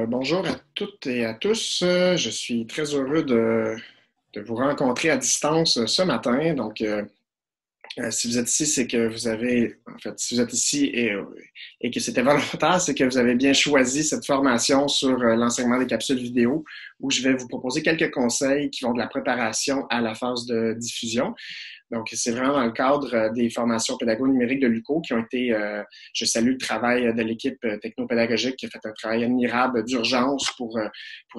Bonjour à toutes et à tous. Je suis très heureux de vous rencontrer à distance ce matin. Si vous êtes ici, c'est que vous avez, en fait, si vous êtes ici et que c'était volontaire, c'est que vous avez bien choisi cette formation sur l'enseignement des capsules vidéo où je vais vous proposer quelques conseils qui vont de la préparation à la phase de diffusion. Donc, c'est vraiment dans le cadre des formations pédago-numériques de l'UQO qui ont été, je salue le travail de l'équipe technopédagogique qui a fait un travail admirable d'urgence pour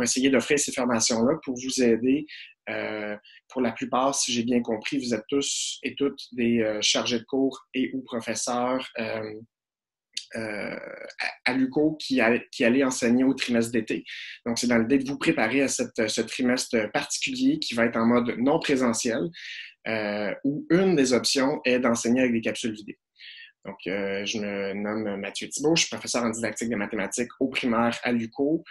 essayer d'offrir ces formations-là, pour vous aider. Pour la plupart, si j'ai bien compris, vous êtes tous et toutes des chargés de cours et ou professeurs à l'UQO qui allait enseigner au trimestre d'été. Donc, c'est dans l'idée de vous préparer à ce trimestre particulier qui va être en mode non présentiel, où une des options est d'enseigner avec des capsules vidéo. Donc, je me nomme Mathieu Thibault, je suis professeur en didactique des mathématiques au primaire à l'UQO.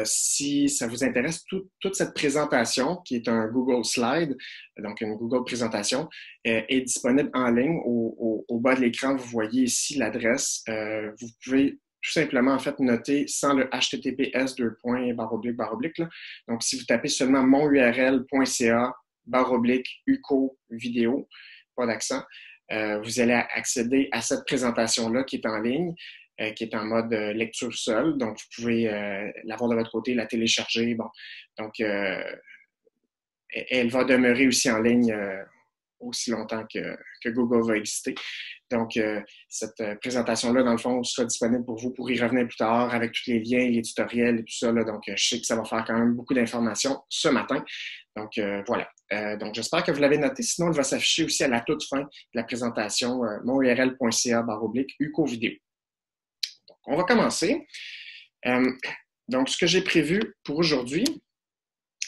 Si ça vous intéresse, toute cette présentation, qui est un Google Slide, donc une Google présentation, est disponible en ligne. Au bas de l'écran, vous voyez ici l'adresse. Vous pouvez tout simplement en fait noter sans le https // Donc, si vous tapez seulement monurl.ca /uco vidéo, pas d'accent, vous allez accéder à cette présentation-là qui est en ligne, qui est en mode lecture seule. Donc, vous pouvez l'avoir de votre côté, la télécharger. Bon, donc, elle va demeurer aussi en ligne aussi longtemps que Google va exister. Donc, cette présentation-là, dans le fond, sera disponible pour vous pour y revenir plus tard avec tous les liens, les tutoriels et tout ça. Là. Donc, je sais que ça va faire quand même beaucoup d'informations ce matin. Donc, voilà. Donc, j'espère que vous l'avez noté. Sinon, elle va s'afficher aussi à la toute fin de la présentation, monurl.ca /uco vidéo. Donc, on va commencer. Donc, ce que j'ai prévu pour aujourd'hui,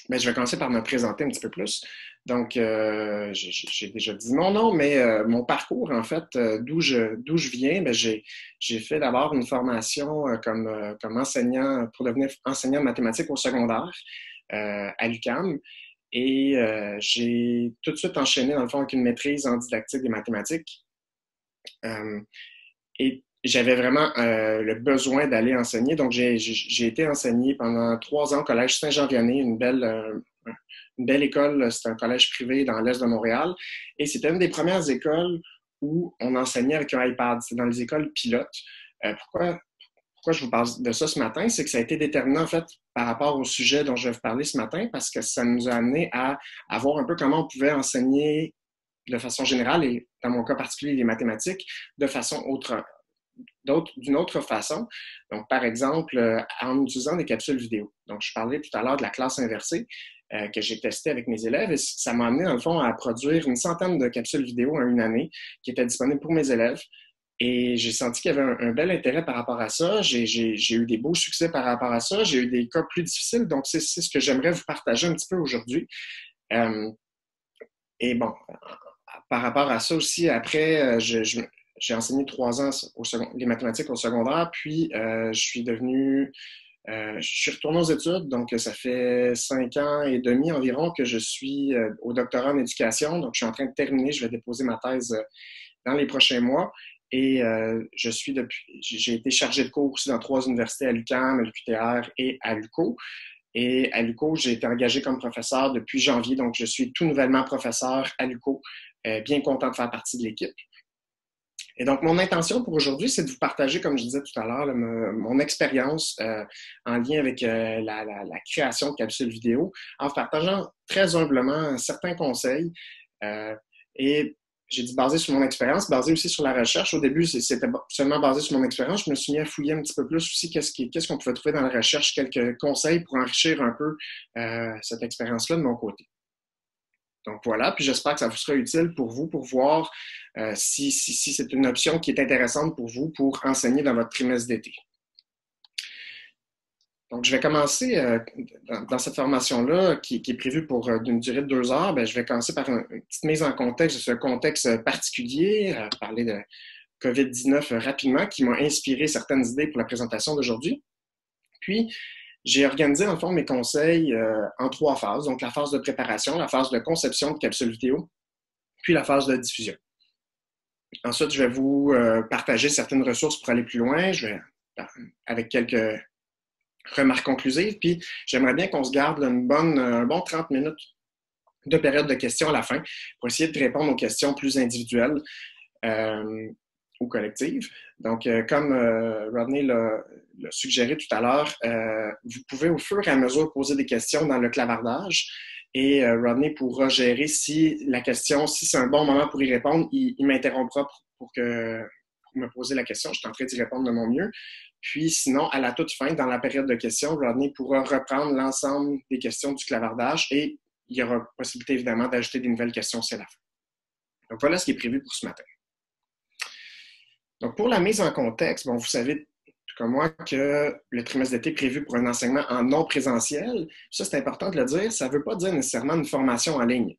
je vais commencer par me présenter un petit peu plus. Donc, j'ai déjà dit mon nom, mais mon parcours, en fait, d'où je viens, j'ai fait d'abord une formation comme enseignant pour devenir enseignant de mathématiques au secondaire à l'UQAM. Et j'ai tout de suite enchaîné, dans le fond, avec une maîtrise en didactique des mathématiques. Et j'avais vraiment le besoin d'aller enseigner. Donc, j'ai été enseigné pendant 3 ans au Collège Saint-Jean-Vianney, une belle école. C'est un collège privé dans l'est de Montréal. Et c'était une des premières écoles où on enseignait avec un iPad. C'est dans les écoles pilotes. Pourquoi je vous parle de ça ce matin? C'est que ça a été déterminant, en fait, par rapport au sujet dont je vais vous parler ce matin, parce que ça nous a amené à voir un peu comment on pouvait enseigner de façon générale, et dans mon cas particulier, les mathématiques, d'une autre façon. Donc, par exemple, en utilisant des capsules vidéo. Donc, je parlais tout à l'heure de la classe inversée que j'ai testée avec mes élèves et ça m'a amené, dans le fond, à produire une centaine de capsules vidéo en une année qui étaient disponibles pour mes élèves. Et j'ai senti qu'il y avait un bel intérêt par rapport à ça. J'ai eu des beaux succès par rapport à ça. J'ai eu des cas plus difficiles. Donc, c'est ce que j'aimerais vous partager un petit peu aujourd'hui. Euh, et bon, par rapport à ça aussi, après, j'ai enseigné 3 ans les mathématiques au secondaire, puis je suis retourné aux études, donc ça fait 5 ans et demi environ que je suis au doctorat en éducation, donc je suis en train de terminer, je vais déposer ma thèse dans les prochains mois. Et j'ai été chargé de cours aussi dans 3 universités à l'UQAM, à l'UQTR et à l'UQO. Et à l'UQO, j'ai été engagé comme professeur depuis janvier, donc je suis tout nouvellement professeur à l'UQO, bien content de faire partie de l'équipe. Et donc, mon intention pour aujourd'hui, c'est de vous partager, comme je disais tout à l'heure, mon expérience en lien avec la création de capsules vidéo, en partageant très humblement certains conseils. Et j'ai dit basé sur mon expérience, basé aussi sur la recherche. Au début, c'était seulement basé sur mon expérience. Je me suis mis à fouiller un petit peu plus aussi qu'est-ce qu'on pouvait trouver dans la recherche, quelques conseils pour enrichir un peu cette expérience-là de mon côté. Donc voilà, puis j'espère que ça vous sera utile pour vous, pour voir si c'est une option qui est intéressante pour vous pour enseigner dans votre trimestre d'été. Donc, je vais commencer dans cette formation-là, qui est prévue pour d'une durée de 2 heures. Je vais commencer par une petite mise en contexte de ce contexte particulier, parler de COVID-19 rapidement, qui m'a inspiré certaines idées pour la présentation d'aujourd'hui. Puis, j'ai organisé, dans le fond, mes conseils en 3 phases. Donc, la phase de préparation, la phase de conception de capsules vidéo, puis la phase de diffusion. Ensuite, je vais vous partager certaines ressources pour aller plus loin. Je vais avec quelques remarques conclusives. Puis j'aimerais bien qu'on se garde un bon 30 minutes de période de questions à la fin pour essayer de répondre aux questions plus individuelles ou collectives. Donc, comme Rodney l'a suggéré tout à l'heure, vous pouvez au fur et à mesure poser des questions dans le clavardage et Rodney pourra gérer si c'est un bon moment pour y répondre, il m'interrompra pour me poser la question. Je suis en train d'y répondre de mon mieux. Puis sinon, à la toute fin, dans la période de questions, Rodney pourra reprendre l'ensemble des questions du clavardage et il y aura possibilité évidemment d'ajouter des nouvelles questions c'est la fin. Donc voilà ce qui est prévu pour ce matin. Donc pour la mise en contexte, bon, vous savez tout comme moi que le trimestre d'été est prévu pour un enseignement en non présentiel. Ça, c'est important de le dire. Ça ne veut pas dire nécessairement une formation en ligne.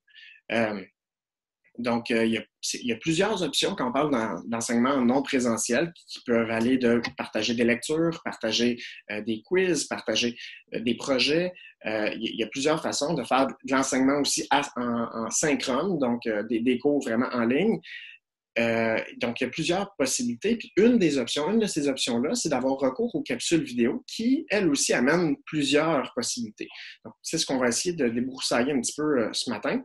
Donc, il y a plusieurs options quand on parle d'enseignement non présentiel qui peuvent aller de partager des lectures, partager des quiz, partager des projets. Il y a plusieurs façons de faire de l'enseignement aussi en synchrone, donc des cours vraiment en ligne. Donc, il y a plusieurs possibilités. Puis une de ces options-là, c'est d'avoir recours aux capsules vidéo qui, elles aussi, amènent plusieurs possibilités. Donc, c'est ce qu'on va essayer de débroussailler un petit peu ce matin.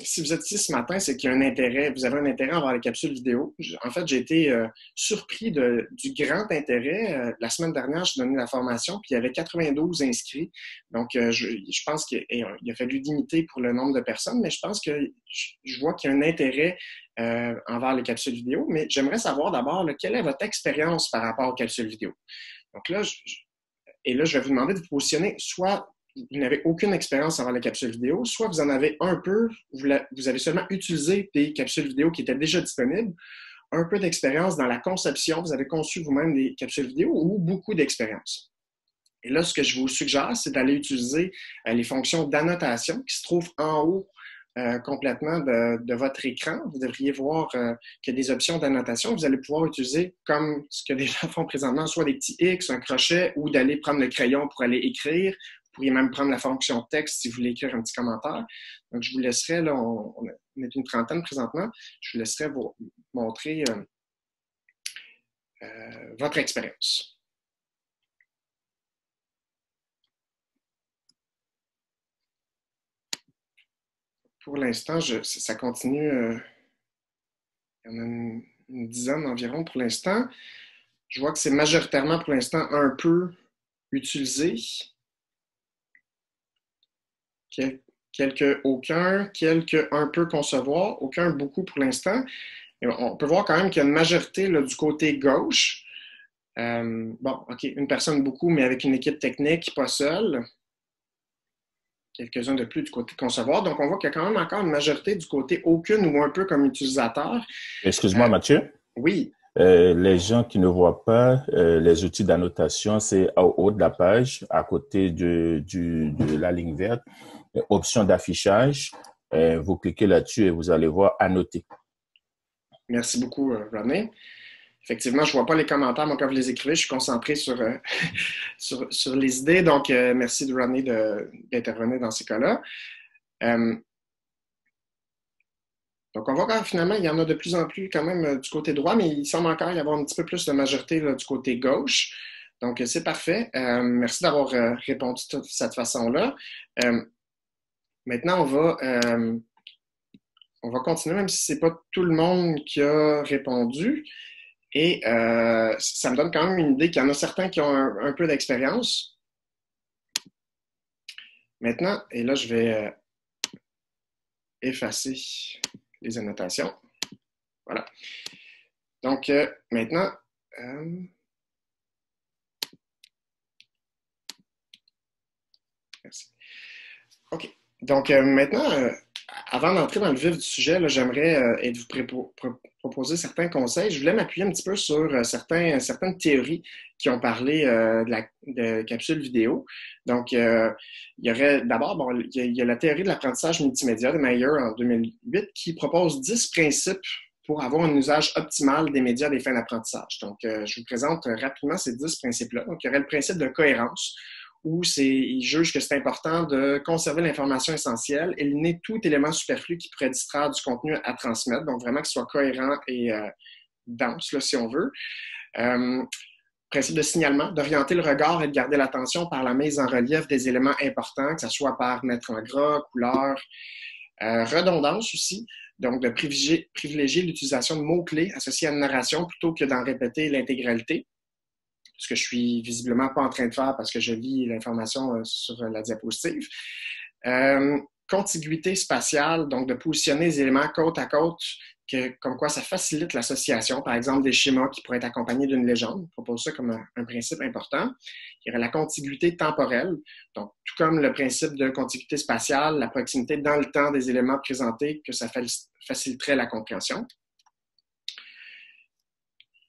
Si vous êtes ici ce matin, c'est qu'il y a vous avez un intérêt envers les capsules vidéo. En fait, j'ai été surpris du grand intérêt. La semaine dernière, j'ai donné la formation, puis il y avait 92 inscrits. Donc, je pense qu'il a fallu limiter pour le nombre de personnes, mais je pense que je vois qu'il y a un intérêt envers les capsules vidéo. Mais j'aimerais savoir d'abord, quelle est votre expérience par rapport aux capsules vidéo? Donc là, je vais vous demander de vous positionner soit vous n'avez aucune expérience envers les capsules vidéo, soit vous en avez un peu, vous avez seulement utilisé des capsules vidéo qui étaient déjà disponibles, un peu d'expérience dans la conception, vous avez conçu vous-même des capsules vidéo ou beaucoup d'expérience. Et là, ce que je vous suggère, c'est d'aller utiliser les fonctions d'annotation qui se trouvent en haut complètement de votre écran. Vous devriez voir qu'il y a des options d'annotation. Vous allez pouvoir utiliser, comme ce que les gens font présentement, soit des petits X, un crochet, ou d'aller prendre le crayon pour aller écrire. Vous pourriez même prendre la fonction texte si vous voulez écrire un petit commentaire. Donc, je vous laisserai, là, on est une trentaine présentement, je vous laisserai vous montrer votre expérience. Pour l'instant, ça continue. Il y en a une dizaine environ pour l'instant. Je vois que c'est majoritairement pour l'instant un peu utilisé. Quelques un peu concevoir, aucun beaucoup pour l'instant. On peut voir quand même qu'il y a une majorité là, du côté gauche. Bon, OK, une personne beaucoup, mais avec une équipe technique, pas seule. Quelques-uns de plus du côté concevoir. Donc, on voit qu'il y a quand même encore une majorité du côté aucune ou un peu comme utilisateur. Excuse-moi, Mathieu. Oui. Les gens qui ne voient pas les outils d'annotation, c'est au haut de la page, à côté de la ligne verte, option d'affichage. Vous cliquez là-dessus et vous allez voir annoter. Merci beaucoup, Rodney. Effectivement, je ne vois pas les commentaires, mais quand vous les écrivez, je suis concentré sur les idées. Donc, merci de Rodney d'intervenir dans ces cas-là. Donc, on voit que finalement, il y en a de plus en plus quand même du côté droit, mais il semble encore y avoir un petit peu plus de majorité là, du côté gauche. Donc, c'est parfait. Merci d'avoir répondu de cette façon-là. Maintenant, on va continuer, même si ce n'est pas tout le monde qui a répondu. Et ça me donne quand même une idée qu'il y en a certains qui ont un peu d'expérience. Maintenant, et là, je vais effacer les annotations. Voilà. Donc, maintenant, merci. OK. Donc, maintenant, avant d'entrer dans le vif du sujet, j'aimerais vous proposer certains conseils. Je voulais m'appuyer un petit peu sur certaines théories qui ont parlé de capsules vidéo. Donc, il y aurait d'abord, bon, il y a la théorie de l'apprentissage multimédia de Mayer en 2008 qui propose 10 principes pour avoir un usage optimal des médias à des fins d'apprentissage. Donc, je vous présente rapidement ces 10 principes-là. Donc, il y aurait le principe de cohérence, où il juge que c'est important de conserver l'information essentielle, éliminer tout élément superflu qui pourrait distraire du contenu à transmettre, donc vraiment que ce soit cohérent et dense, là, si on veut. principe de signalement, d'orienter le regard et de garder l'attention par la mise en relief des éléments importants, que ce soit par mettre en gras, couleur, redondance aussi, donc de privilégier l'utilisation de mots-clés associés à une narration plutôt que d'en répéter l'intégralité, ce que je suis visiblement pas en train de faire parce que je lis l'information sur la diapositive. Contiguïté spatiale, donc de positionner les éléments côte à côte, comme quoi ça facilite l'association, par exemple des schémas qui pourraient être accompagnés d'une légende. Je propose ça comme un principe important. Il y aurait la contiguïté temporelle, donc tout comme le principe de contiguïté spatiale, la proximité dans le temps des éléments présentés, que ça faciliterait la compréhension.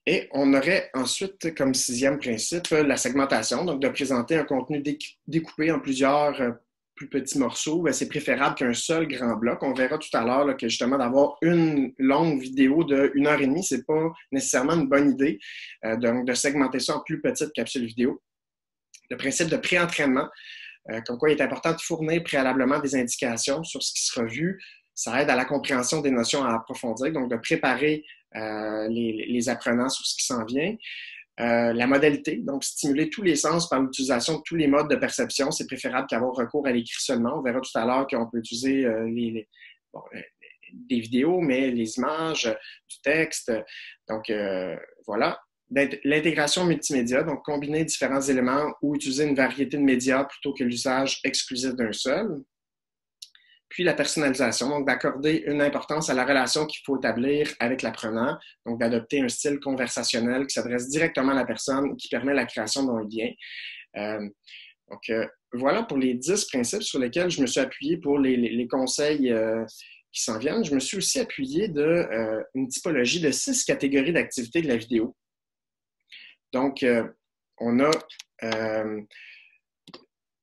Et on aurait ensuite comme sixième principe la segmentation, donc de présenter un contenu découpé en plusieurs plus petits morceaux. C'est préférable qu'un seul grand bloc. On verra tout à l'heure que justement d'avoir une longue vidéo de 1h30, c'est pas nécessairement une bonne idée. Donc de segmenter ça en plus petites capsules vidéo. Le principe de pré-entraînement, comme quoi il est important de fournir préalablement des indications sur ce qui sera vu. Ça aide à la compréhension des notions à approfondir, donc de préparer les apprenants sur ce qui s'en vient. La modalité, donc stimuler tous les sens par l'utilisation de tous les modes de perception. C'est préférable qu'avoir recours à l'écrit seulement. On verra tout à l'heure qu'on peut utiliser des vidéos, mais les images, du texte. Donc, voilà. L'intégration multimédia, donc combiner différents éléments ou utiliser une variété de médias plutôt que l'usage exclusif d'un seul. Puis la personnalisation, donc d'accorder une importance à la relation qu'il faut établir avec l'apprenant, donc d'adopter un style conversationnel qui s'adresse directement à la personne, qui permet la création d'un lien. Voilà pour les 10 principes sur lesquels je me suis appuyé pour les conseils qui s'en viennent. Je me suis aussi appuyé d'une typologie de 6 catégories d'activités de la vidéo. Donc, on a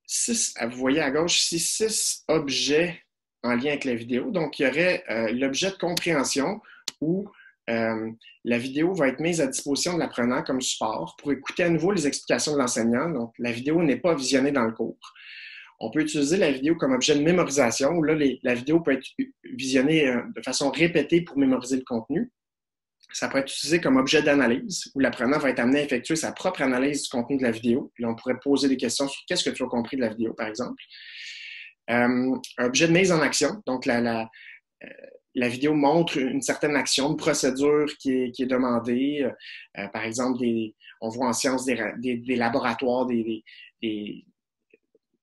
6, vous voyez à gauche ici, 6 objets en lien avec la vidéo. Donc, il y aurait l'objet de compréhension où la vidéo va être mise à disposition de l'apprenant comme support pour écouter à nouveau les explications de l'enseignant. Donc, la vidéo n'est pas visionnée dans le cours. On peut utiliser la vidéo comme objet de mémorisation où là, la vidéo peut être visionnée de façon répétée pour mémoriser le contenu. Ça peut être utilisé comme objet d'analyse où l'apprenant va être amené à effectuer sa propre analyse du contenu de la vidéo. Puis là, on pourrait poser des questions sur qu'est-ce que tu as compris de la vidéo, par exemple. Objet de mise en action. Donc, la vidéo montre une certaine action, une procédure qui est demandée. Par exemple, on voit en sciences des laboratoires, il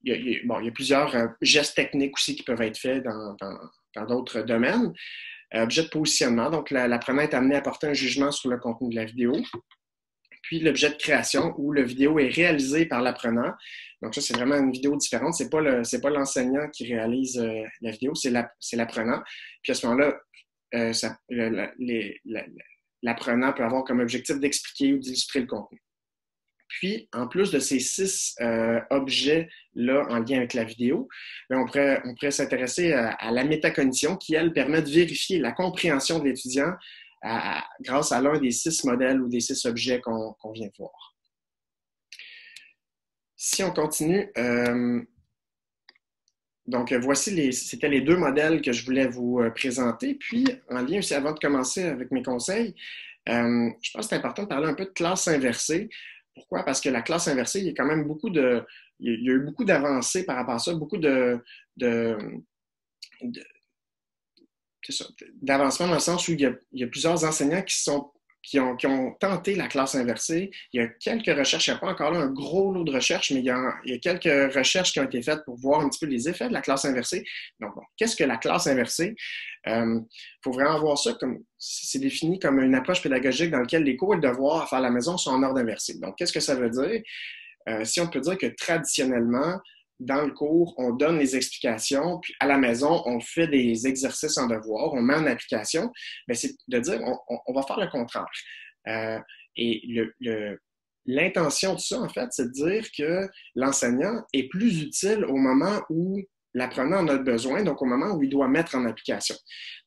y a plusieurs gestes techniques aussi qui peuvent être faits dans d'autres domaines. Objet de positionnement, donc l'apprenant est amené à porter un jugement sur le contenu de la vidéo. Puis l'objet de création, où la vidéo est réalisée par l'apprenant. Donc ça, c'est vraiment une vidéo différente. C'est pas l'enseignant qui réalise la vidéo, c'est l'apprenant. Puis à ce moment-là, l'apprenant peut avoir comme objectif d'expliquer ou d'illustrer le contenu. Puis, en plus de ces 6 objets-là en lien avec la vidéo, on pourrait s'intéresser à la métacognition qui, elle, permet de vérifier la compréhension de l'étudiant grâce à l'un des 6 modèles ou des 6 objets qu'on vient de voir. Si on continue, donc voici c'était les 2 modèles que je voulais vous présenter. Puis, en lien aussi, avant de commencer avec mes conseils, je pense que c'est important de parler un peu de classe inversée. Pourquoi? Parce que la classe inversée, il y a quand même il y a eu beaucoup d'avancées par rapport à ça, beaucoup d'avancement dans le sens où il y a plusieurs enseignants qui ont tenté la classe inversée. Il y a quelques recherches, il n'y a pas encore là un gros lot de recherches, mais il y a quelques recherches qui ont été faites pour voir un petit peu les effets de la classe inversée. Donc, bon, qu'est-ce que la classe inversée? Il faut vraiment voir ça comme, c'est défini comme une approche pédagogique dans laquelle les cours et devoirs à faire à la maison sont en ordre inversé. Donc, qu'est-ce que ça veut dire? Si on peut dire que traditionnellement, dans le cours, on donne les explications, puis à la maison, on fait des exercices en devoir, on met en application, bien, c'est de dire on va faire le contraire. Et l'intention de ça, en fait, c'est de dire que l'enseignant est plus utile au moment où l'apprenant en a besoin, donc au moment où il doit mettre en application.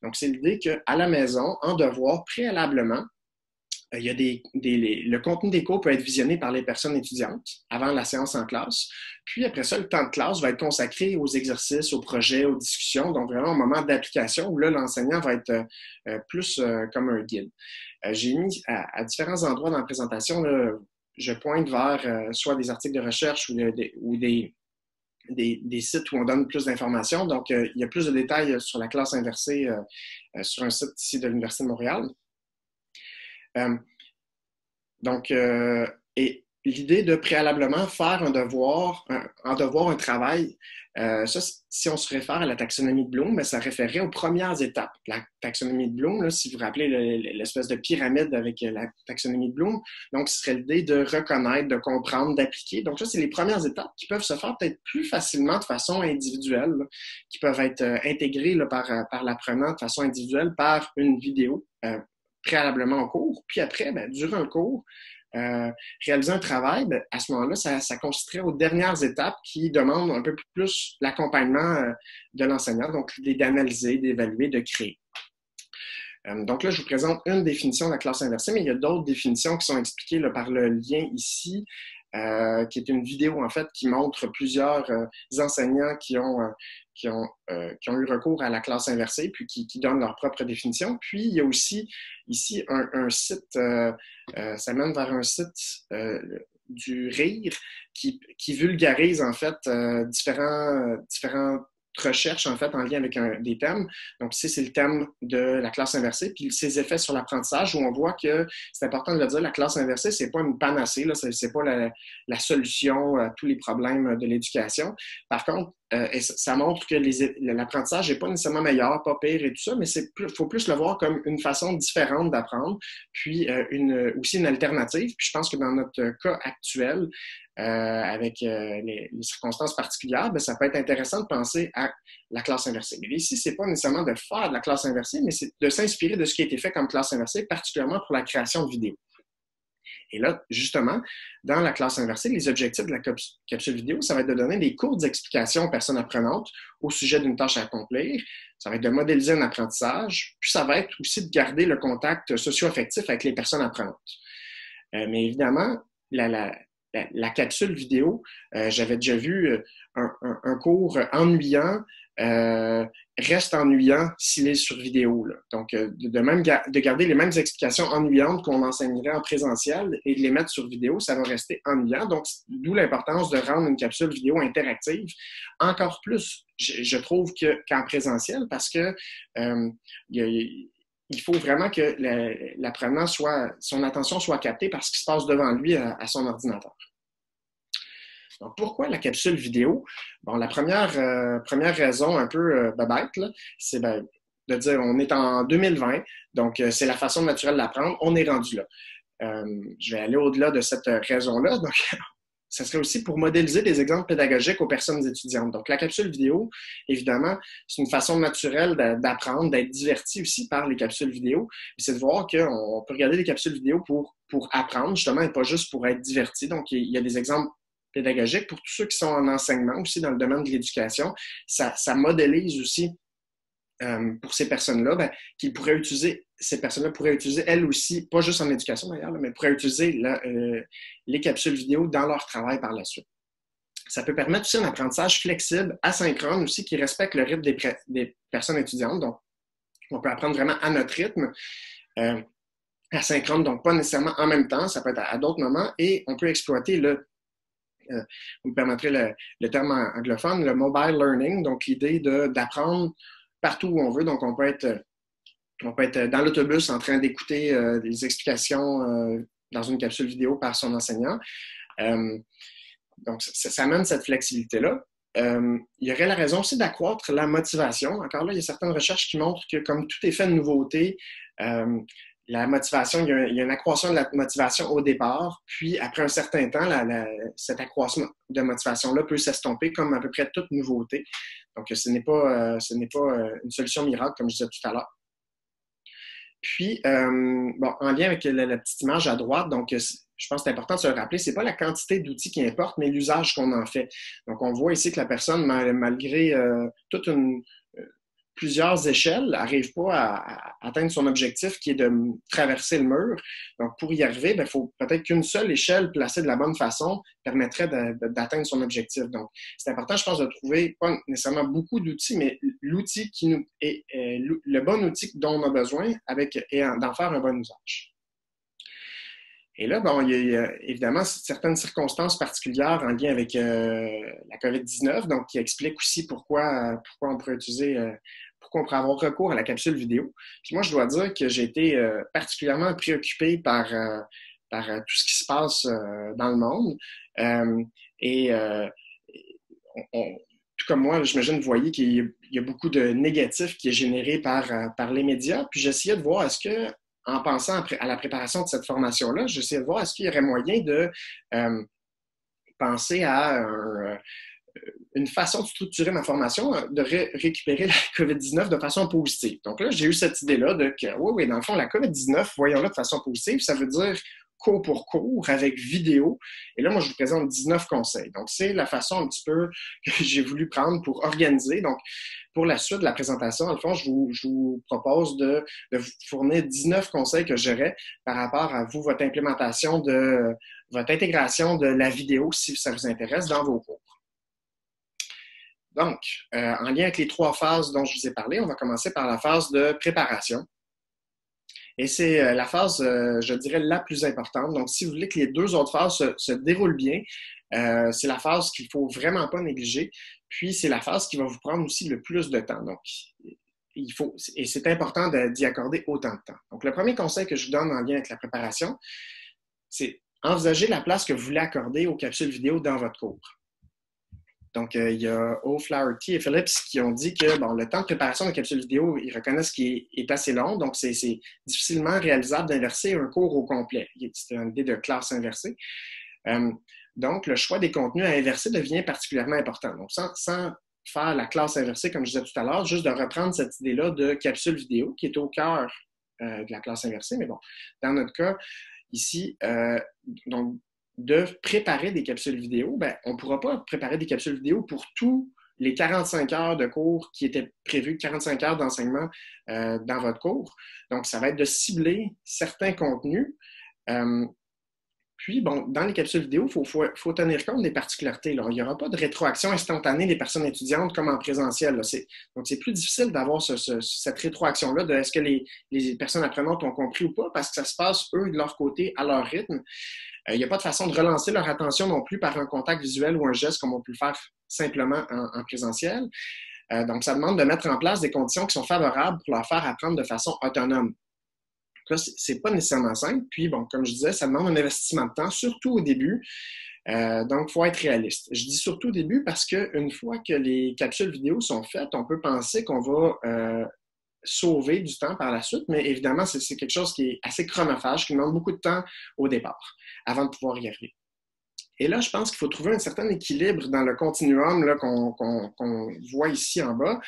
Donc, c'est l'idée qu'à la maison, en devoir, préalablement, il y a le contenu des cours peut être visionné par les personnes étudiantes avant la séance en classe. Puis après ça, le temps de classe va être consacré aux exercices, aux projets, aux discussions. Donc vraiment au moment d'application où là, l'enseignant va être plus comme un guide. J'ai mis à différents endroits dans la présentation, là, je pointe vers soit des articles de recherche ou des sites où on donne plus d'informations. Donc, il y a plus de détails sur la classe inversée sur un site ici de l'Université de Montréal. Et l'idée de préalablement faire un travail, ça, si on se réfère à la taxonomie de Bloom, bien, ça référerait aux premières étapes. La taxonomie de Bloom, là, si vous vous rappelez l'espèce de pyramide avec la taxonomie de Bloom, donc ce serait l'idée de reconnaître, de comprendre, d'appliquer. Donc ça, c'est les premières étapes qui peuvent se faire peut-être plus facilement de façon individuelle, là, qui peuvent être intégrées là, par l'apprenant de façon individuelle par une vidéo préalablement au cours. Puis après, bien, durant le cours, réaliser un travail, bien, à ce moment-là, ça consisterait aux dernières étapes qui demandent un peu plus l'accompagnement de l'enseignant, donc l'idée d'analyser, d'évaluer, de créer. Donc là, je vous présente une définition de la classe inversée, mais il y a d'autres définitions qui sont expliquées là, par le lien ici, qui est une vidéo en fait qui montre plusieurs enseignants qui ont eu recours à la classe inversée, puis qui donnent leur propre définition. Puis, il y a aussi ici un site, ça mène vers un site du RIR qui vulgarise en fait différentes recherches en fait en lien avec des thèmes. Donc ici, c'est le thème de la classe inversée, puis ses effets sur l'apprentissage, où on voit que, c'est important de le dire, la classe inversée, c'est pas une panacée, là, c'est pas la solution à tous les problèmes de l'éducation. Par contre, et ça montre que l'apprentissage n'est pas nécessairement meilleur, pas pire et tout ça, mais faut plus le voir comme une façon différente d'apprendre, puis aussi une alternative. Puis je pense que dans notre cas actuel, avec les circonstances particulières, bien, ça peut être intéressant de penser à la classe inversée. Mais ici, c'est pas nécessairement de faire de la classe inversée, mais c'est de s'inspirer de ce qui a été fait comme classe inversée, particulièrement pour la création de vidéos. Et là, justement, dans la classe inversée, les objectifs de la capsule vidéo, ça va être de donner des courtes explications aux personnes apprenantes au sujet d'une tâche à accomplir. Ça va être de modéliser un apprentissage, puis ça va être aussi de garder le contact socio-affectif avec les personnes apprenantes. Mais évidemment, la capsule vidéo, j'avais déjà vu un cours ennuyant reste ennuyant s'il est sur vidéo, là. Donc, de garder les mêmes explications ennuyantes qu'on enseignerait en présentiel et de les mettre sur vidéo, ça va rester ennuyant. Donc, d'où l'importance de rendre une capsule vidéo interactive encore plus, je trouve, qu'en présentiel, parce que il faut vraiment que l'apprenant son attention soit captée par ce qui se passe devant lui à son ordinateur. Donc, pourquoi la capsule vidéo? Bon, la première raison un peu bête, c'est de dire on est en 2020, donc c'est la façon naturelle d'apprendre, on est rendu là. Je vais aller au-delà de cette raison-là. Donc, ça serait aussi pour modéliser des exemples pédagogiques aux personnes étudiantes. Donc, la capsule vidéo, évidemment, c'est une façon naturelle d'apprendre, d'être diverti aussi par les capsules vidéo. C'est de voir qu'on peut regarder des capsules vidéo pour apprendre, justement, et pas juste pour être diverti. Donc, il y a des exemples pédagogiques pour tous ceux qui sont en enseignement aussi dans le domaine de l'éducation. Ça modélise aussi pour ces personnes-là, ces personnes-là pourraient utiliser elles aussi, pas juste en éducation d'ailleurs, mais pourraient utiliser les capsules vidéo dans leur travail par la suite. Ça peut permettre aussi un apprentissage flexible, asynchrone aussi, qui respecte le rythme des personnes étudiantes. Donc, on peut apprendre vraiment à notre rythme, asynchrone, donc pas nécessairement en même temps, ça peut être à d'autres moments, et on peut exploiter vous me permettrez le terme anglophone, le mobile learning, donc l'idée d'apprendre partout où on veut. Donc, on peut être dans l'autobus en train d'écouter des explications dans une capsule vidéo par son enseignant. Donc, ça amène cette flexibilité-là. Il y aurait la raison aussi d'accroître la motivation. Encore là, il y a certaines recherches qui montrent que comme tout est fait de nouveauté, la motivation, il y a un accroissement de la motivation au départ, puis après un certain temps, cet accroissement de motivation-là peut s'estomper comme à peu près toute nouveauté. Donc, ce n'est pas une solution miracle, comme je disais tout à l'heure. Puis, en lien avec la petite image à droite, donc, je pense que c'est important de se le rappeler, c'est pas la quantité d'outils qui importe, mais l'usage qu'on en fait. Donc, on voit ici que la personne, malgré plusieurs échelles, n'arrive pas à atteindre son objectif qui est de traverser le mur. Donc, pour y arriver, il faut peut-être qu'une seule échelle placée de la bonne façon permettrait d'atteindre son objectif. Donc, c'est important, je pense, de trouver pas nécessairement beaucoup d'outils, mais l'outil qui nous est le bon outil dont on a besoin et d'en faire un bon usage. Et là, bon, il y a évidemment certaines circonstances particulières en lien avec la COVID-19, donc qui expliquent aussi pourquoi on pourrait utiliser, pourquoi on pourrait avoir recours à la capsule vidéo. Puis moi, je dois dire que j'ai été particulièrement préoccupé par tout ce qui se passe dans le monde. Et tout comme moi, j'imagine, vous voyez qu'il y a beaucoup de négatifs qui est généré par les médias. Puis j'essayais de voir, est-ce que, en pensant à la préparation de cette formation-là, j'essayais de voir, est-ce qu'il y aurait moyen de penser à une façon de structurer ma formation, de récupérer la COVID-19 de façon positive. Donc là, j'ai eu cette idée-là de que, oui, dans le fond, la COVID-19, voyons-la de façon positive, ça veut dire cours pour cours avec vidéo. Et là, moi, je vous présente 19 conseils. Donc, c'est la façon un petit peu que j'ai voulu prendre pour organiser. Donc, pour la suite de la présentation, dans le fond, je vous propose de vous fournir 19 conseils que j'aurais par rapport à vous, votre implémentation votre intégration de la vidéo, si ça vous intéresse, dans vos cours. Donc, en lien avec les 3 phases dont je vous ai parlé, on va commencer par la phase de préparation. Et c'est la phase, je dirais, la plus importante. Donc, si vous voulez que les 2 autres phases se déroulent bien, c'est la phase qu'il ne faut vraiment pas négliger. Puis, c'est la phase qui va vous prendre aussi le plus de temps. Donc, et c'est important d'y accorder autant de temps. Donc, le premier conseil que je vous donne en lien avec la préparation, c'est envisager la place que vous voulez accorder aux capsules vidéo dans votre cours. Donc, il y a O'Flaherty et Phillips qui ont dit que bon, le temps de préparation de capsules vidéo, ils reconnaissent qu'il est assez long, donc c'est difficilement réalisable d'inverser un cours au complet. C'est une idée de classe inversée. Donc, le choix des contenus à inverser devient particulièrement important. Donc, sans faire la classe inversée, comme je disais tout à l'heure, juste de reprendre cette idée-là de capsule vidéo qui est au cœur de la classe inversée. Mais bon, dans notre cas, ici, donc, de préparer des capsules vidéo, ben, on ne pourra pas préparer des capsules vidéo pour tous les 45 heures de cours qui étaient prévus, 45 heures d'enseignement dans votre cours. Donc, ça va être de cibler certains contenus. Puis, bon, dans les capsules vidéo, il faut tenir compte des particularités. Là. Il n'y aura pas de rétroaction instantanée des personnes étudiantes comme en présentiel. Là. Donc, c'est plus difficile d'avoir cette rétroaction-là de est-ce que les personnes apprenantes ont compris ou pas, parce que ça se passe, eux, de leur côté, à leur rythme. Il n'y a pas de façon de relancer leur attention non plus par un contact visuel ou un geste comme on peut le faire simplement en présentiel. Donc, ça demande de mettre en place des conditions qui sont favorables pour leur faire apprendre de façon autonome. Là, ce n'est pas nécessairement simple. Puis, bon, comme je disais, ça demande un investissement de temps, surtout au début. Donc, il faut être réaliste. Je dis surtout au début parce qu'une fois que les capsules vidéo sont faites, on peut penser qu'on va sauver du temps par la suite, mais évidemment, c'est quelque chose qui est assez chronophage, qui demande beaucoup de temps au départ, avant de pouvoir y arriver. Et là, je pense qu'il faut trouver un certain équilibre dans le continuum là, qu'on voit ici en bas.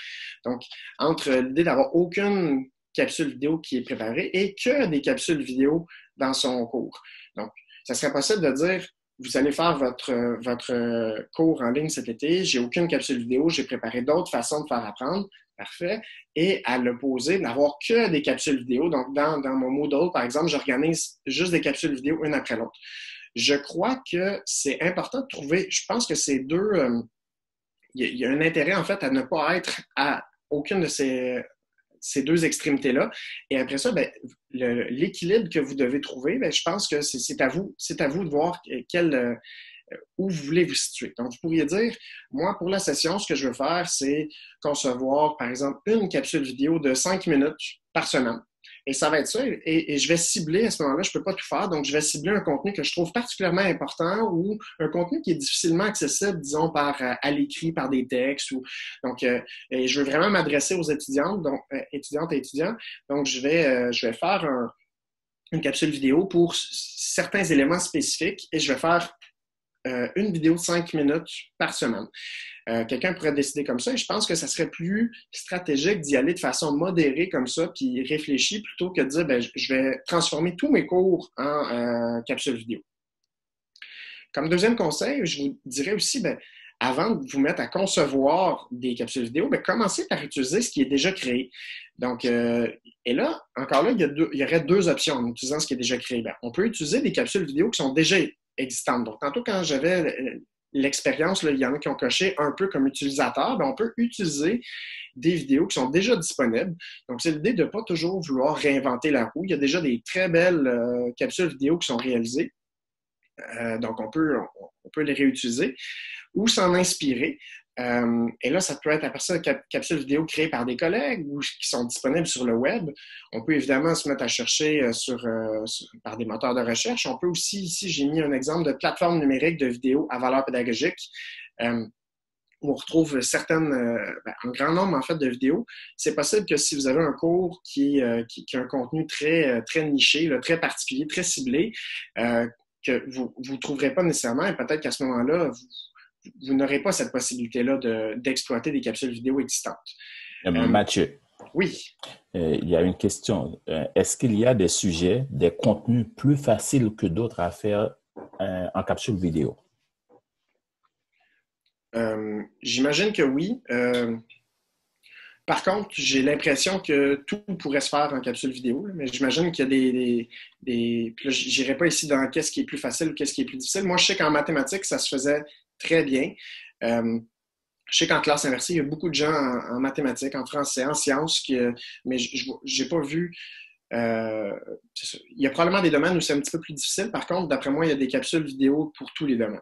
Donc, entre l'idée d'avoir aucune capsule vidéo qui est préparée et que des capsules vidéo dans son cours. Donc, ça serait possible de dire, vous allez faire votre cours en ligne cet été, j'ai aucune capsule vidéo, j'ai préparé d'autres façons de faire apprendre. Parfait. Et à l'opposé, n'avoir que des capsules vidéo. Donc, dans mon Moodle, par exemple, j'organise juste des capsules vidéo une après l'autre. Je crois que c'est important de trouver, je pense que ces deux, il y a un intérêt, en fait, à ne pas être à aucune de ces deux extrémités-là. Et après ça, ben, l'équilibre que vous devez trouver, ben, je pense que c'est à vous de voir où vous voulez vous situer. Donc, vous pourriez dire, moi, pour la session, ce que je veux faire, c'est concevoir, par exemple, une capsule vidéo de 5 minutes par semaine. Et ça va être ça. Et je vais cibler, à ce moment-là, je ne peux pas tout faire, donc je vais cibler un contenu que je trouve particulièrement important ou un contenu qui est difficilement accessible, disons, à l'écrit, par des textes. Donc, et je veux vraiment m'adresser aux étudiantes et étudiants. Donc, je vais faire une capsule vidéo pour certains éléments spécifiques et je vais faire une vidéo de 5 minutes par semaine. Quelqu'un pourrait décider comme ça et je pense que ça serait plus stratégique d'y aller de façon modérée comme ça puis réfléchie plutôt que de dire ben, je vais transformer tous mes cours en capsule vidéo. Comme deuxième conseil, je vous dirais aussi ben, avant de vous mettre à concevoir des capsules vidéo, ben, commencez par utiliser ce qui est déjà créé. Donc, et là, encore là, il y aurait 2 options en utilisant ce qui est déjà créé. Ben, on peut utiliser des capsules vidéo qui sont déjà existantes. Donc, tantôt, quand j'avais l'expérience, il y en a qui ont coché un peu comme utilisateur, ben, on peut utiliser des vidéos qui sont déjà disponibles. Donc, c'est l'idée de ne pas toujours vouloir réinventer la roue. Il y a déjà des très belles capsules vidéo qui sont réalisées. Donc, on peut les réutiliser ou s'en inspirer. Et là, ça peut être à partir de capsules vidéo créées par des collègues ou qui sont disponibles sur le web. On peut évidemment se mettre à chercher par des moteurs de recherche. On peut aussi, ici, j'ai mis un exemple de plateforme numérique de vidéo à valeur pédagogique où on retrouve un grand nombre en fait de vidéos. C'est possible que si vous avez un cours qui a un contenu très niché, là, très particulier, très ciblé, que vous ne trouverez pas nécessairement et peut-être qu'à ce moment-là, vous n'aurez pas cette possibilité-là d'exploiter des capsules vidéo existantes. Mathieu, oui. Il y a une question. Est-ce qu'il y a des sujets, des contenus plus faciles que d'autres à faire en capsule vidéo? J'imagine que oui. Par contre, j'ai l'impression que tout pourrait se faire en capsule vidéo, mais j'imagine qu'il y a des... Puis là, je n'irai pas ici dans qu'est-ce qui est plus facile ou qu'est-ce qui est plus difficile. Moi, je sais qu'en mathématiques, ça se faisait très bien. Je sais qu'en classe inversée, il y a beaucoup de gens en mathématiques, en français, en sciences, mais je n'ai pas vu... il y a probablement des domaines où c'est un petit peu plus difficile. Par contre, d'après moi, il y a des capsules vidéo pour tous les domaines.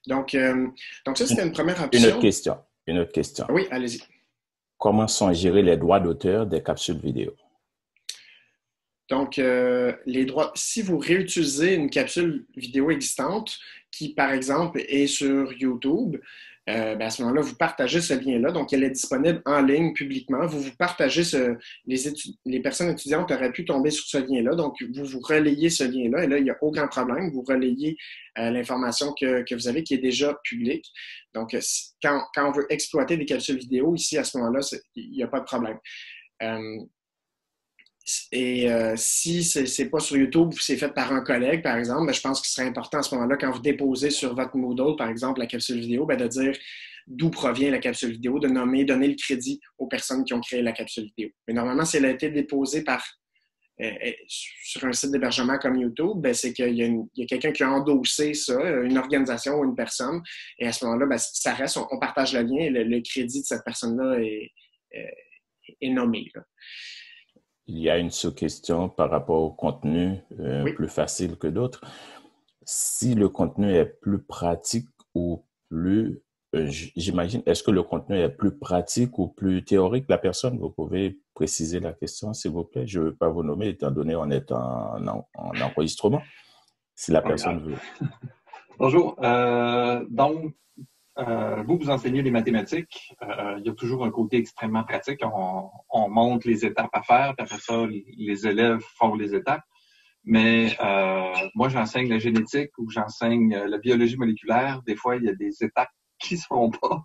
Donc ça, c'était une première option. Une autre question. Oui, allez-y. Comment sont gérés les droits d'auteur des capsules vidéo? Donc, les droits, si vous réutilisez une capsule vidéo existante qui, par exemple, est sur YouTube, à ce moment-là, vous partagez ce lien-là. Donc, elle est disponible en ligne publiquement. Vous partagez les personnes étudiantes auraient pu tomber sur ce lien-là. Donc, vous relayez ce lien-là. Et là, il n'y a aucun problème. Vous relayez l'information que vous avez qui est déjà publique. Donc, quand on veut exploiter des capsules vidéo, ici, à ce moment-là, il n'y a pas de problème. Si c'est pas sur YouTube, c'est fait par un collègue, par exemple, je pense qu'il serait important à ce moment-là, quand vous déposez sur votre Moodle, par exemple, la capsule vidéo, de dire d'où provient la capsule vidéo, de donner le crédit aux personnes qui ont créé la capsule vidéo. Mais normalement, si elle a été déposée sur un site d'hébergement comme YouTube, c'est qu'il y a quelqu'un qui a endossé ça, une organisation ou une personne, et à ce moment-là, ça reste, on partage le lien et le crédit de cette personne-là est nommé, là. Il y a une sous-question par rapport au contenu oui. plus facile que d'autres. Si le contenu est plus pratique ou plus, j'imagine, est-ce que le contenu est plus pratique ou plus théorique? La personne, vous pouvez préciser la question, s'il vous plaît. Je ne veux pas vous nommer, étant donné qu'on est en enregistrement, si la personne veut. Bonjour. Donc, vous enseignez les mathématiques. Il y a toujours un côté extrêmement pratique. On montre les étapes à faire, puis après ça, les élèves font les étapes. Mais moi, j'enseigne la génétique ou j'enseigne la biologie moléculaire. Des fois, il y a des étapes qui se font pas.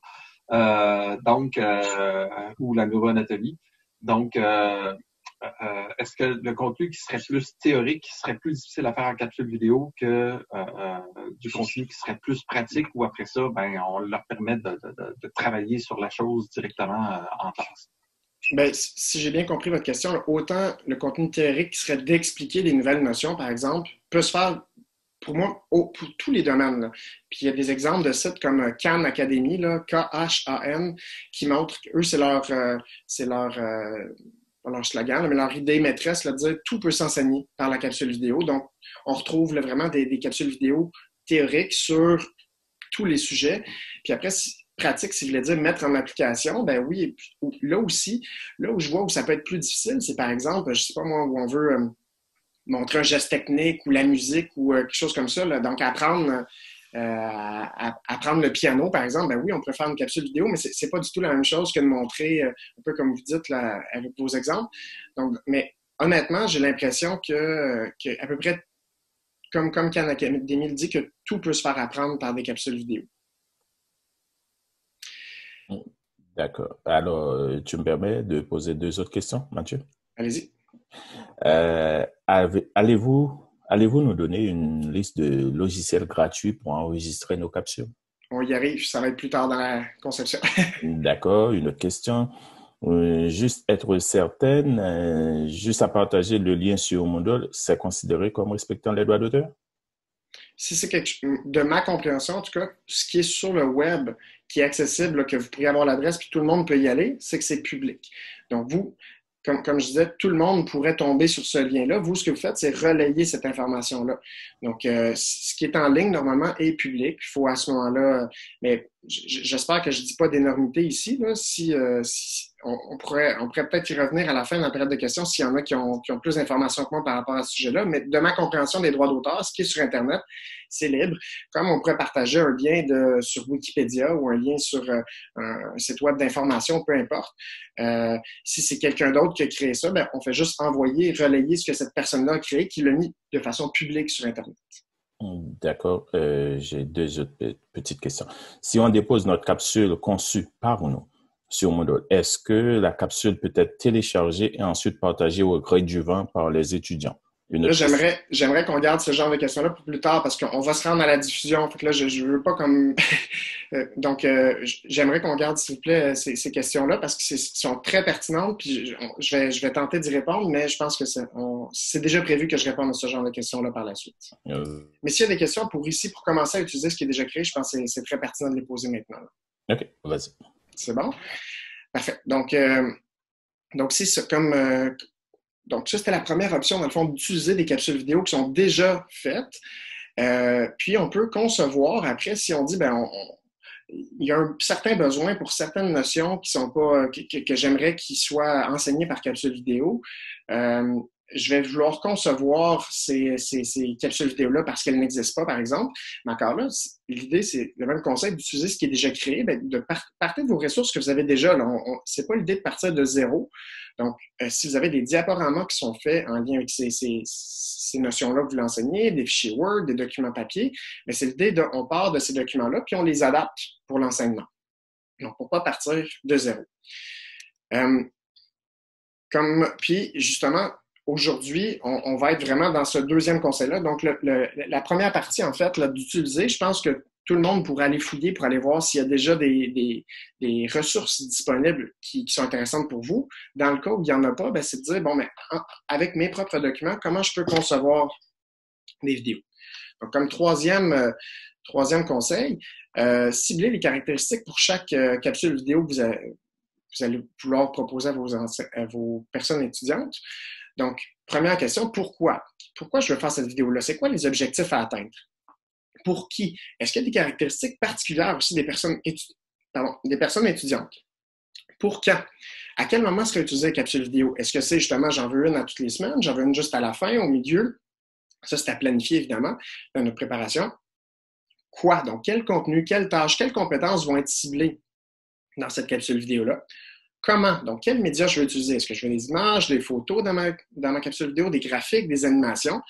Ou la neuroanatomie. Donc, est-ce que le contenu qui serait plus théorique serait plus difficile à faire en capsule vidéo que du contenu qui serait plus pratique ou après ça, on leur permet de travailler sur la chose directement en classe? Si j'ai bien compris votre question, autant le contenu théorique qui serait d'expliquer des nouvelles notions, par exemple, peut se faire, pour moi, pour tous les domaines, là. Puis il y a des exemples de sites comme Khan Academy, là, Khan, qui montrent qu'eux, c'est leur slogan, mais leur idée maîtresse, là, de dire tout peut s'enseigner par la capsule vidéo. Donc, on retrouve là, vraiment des capsules vidéo théoriques sur tous les sujets. Puis après, pratique, si je voulais dire mettre en application, oui, et puis, là aussi, là où je vois où ça peut être plus difficile, c'est par exemple, je sais pas moi, où on veut montrer un geste technique ou la musique ou quelque chose comme ça, là. Donc apprendre le piano, par exemple, oui, on peut faire une capsule vidéo, mais c'est pas du tout la même chose que de montrer, un peu comme vous dites là, avec vos exemples. Donc, mais honnêtement, j'ai l'impression que à peu près comme Khan Academy le dit, que tout peut se faire apprendre par des capsules vidéo. D'accord. Alors, tu me permets de poser 2 autres questions, Mathieu? Allez-y. Allez-vous nous donner une liste de logiciels gratuits pour enregistrer nos capsules? On y arrive, ça va être plus tard dans la conception. D'accord, une autre question. Juste être certaine, juste à partager le lien sur Moodle, c'est considéré comme respectant les droits d'auteur? si c'est de ma compréhension, en tout cas, ce qui est sur le web, qui est accessible, là, que vous pourriez avoir l'adresse, puis tout le monde peut y aller, c'est que c'est public. Donc, vous, comme je disais, tout le monde pourrait tomber sur ce lien-là. Vous, ce que vous faites, c'est relayer cette information-là. Donc, ce qui est en ligne, normalement, est public. Il faut à ce moment-là... mais j'espère que je ne dis pas d'énormité ici. Là, si on pourrait peut-être y revenir à la fin de la période de questions s'il y en a qui ont plus d'informations que moi par rapport à ce sujet-là. Mais de ma compréhension des droits d'auteur, ce qui est sur Internet, c'est libre. Comme on pourrait partager un lien sur Wikipédia ou un lien sur un site web d'information, peu importe. Si c'est quelqu'un d'autre qui a créé ça, ben, on fait juste envoyer, relayer ce que cette personne-là a créé, qui l'a mis de façon publique sur Internet. D'accord. J'ai deux autres petites questions. Si on dépose notre capsule conçue par nous sur Moodle, est-ce que la capsule peut être téléchargée et ensuite partagée au gré du vent par les étudiants? Là, j'aimerais qu'on garde ce genre de questions-là pour plus tard parce qu'on va se rendre à la diffusion. Fait que là, je veux pas comme... Donc, j'aimerais qu'on garde, s'il vous plaît, ces questions-là parce qu'elles sont très pertinentes. Puis je vais tenter d'y répondre, mais je pense que c'est déjà prévu que je réponde à ce genre de questions-là par la suite. Mais s'il y a des questions pour commencer à utiliser ce qui est déjà créé, je pense que c'est très pertinent de les poser maintenant. Là. OK, vas-y. C'est bon? Parfait. Donc c'est comme... Donc, ça, c'était la première option, dans le fond, d'utiliser des capsules vidéo qui sont déjà faites. Puis, on peut concevoir, après, si on dit, il y a un certain besoin pour certaines notions qui sont pas, que j'aimerais qu'ils soient enseignées par capsules vidéo. Je vais vouloir concevoir ces capsules vidéo-là parce qu'elles n'existent pas, par exemple. Mais encore là, l'idée, c'est le même concept d'utiliser ce qui est déjà créé, de partir de vos ressources que vous avez déjà. C'est pas l'idée de partir de zéro. Donc, si vous avez des diaporamas qui sont faits en lien avec ces notions-là que vous l'enseignez, des fichiers Word, des documents papier, mais c'est l'idée on part de ces documents-là puis on les adapte pour l'enseignement. Donc, pour ne pas partir de zéro. Puis, justement, aujourd'hui, on va être vraiment dans ce deuxième conseil-là. Donc, la première partie, en fait, d'utiliser, je pense que tout le monde pourrait aller fouiller pour aller voir s'il y a déjà des ressources disponibles qui sont intéressantes pour vous. Dans le cas où il n'y en a pas, c'est de dire, avec mes propres documents, comment je peux concevoir des vidéos. Donc, comme troisième conseil, cibler les caractéristiques pour chaque capsule vidéo que vous allez vouloir proposer à vos personnes étudiantes. Donc, première question, pourquoi? Pourquoi je veux faire cette vidéo-là? C'est quoi les objectifs à atteindre? Pour qui? Est-ce qu'il y a des caractéristiques particulières aussi des personnes étudiantes? Pour quand? À quel moment serait utilisée la capsule vidéo? Est-ce que c'est justement, j'en veux une à toutes les semaines, j'en veux une juste à la fin, au milieu? Ça, c'est à planifier, évidemment, dans notre préparation. Quoi? Donc, quel contenu, quelles tâches, quelles compétences vont être ciblées dans cette capsule vidéo-là? Comment? Donc, quels médias je vais utiliser? Est-ce que je veux des images, des photos dans ma capsule vidéo, des graphiques, des animations?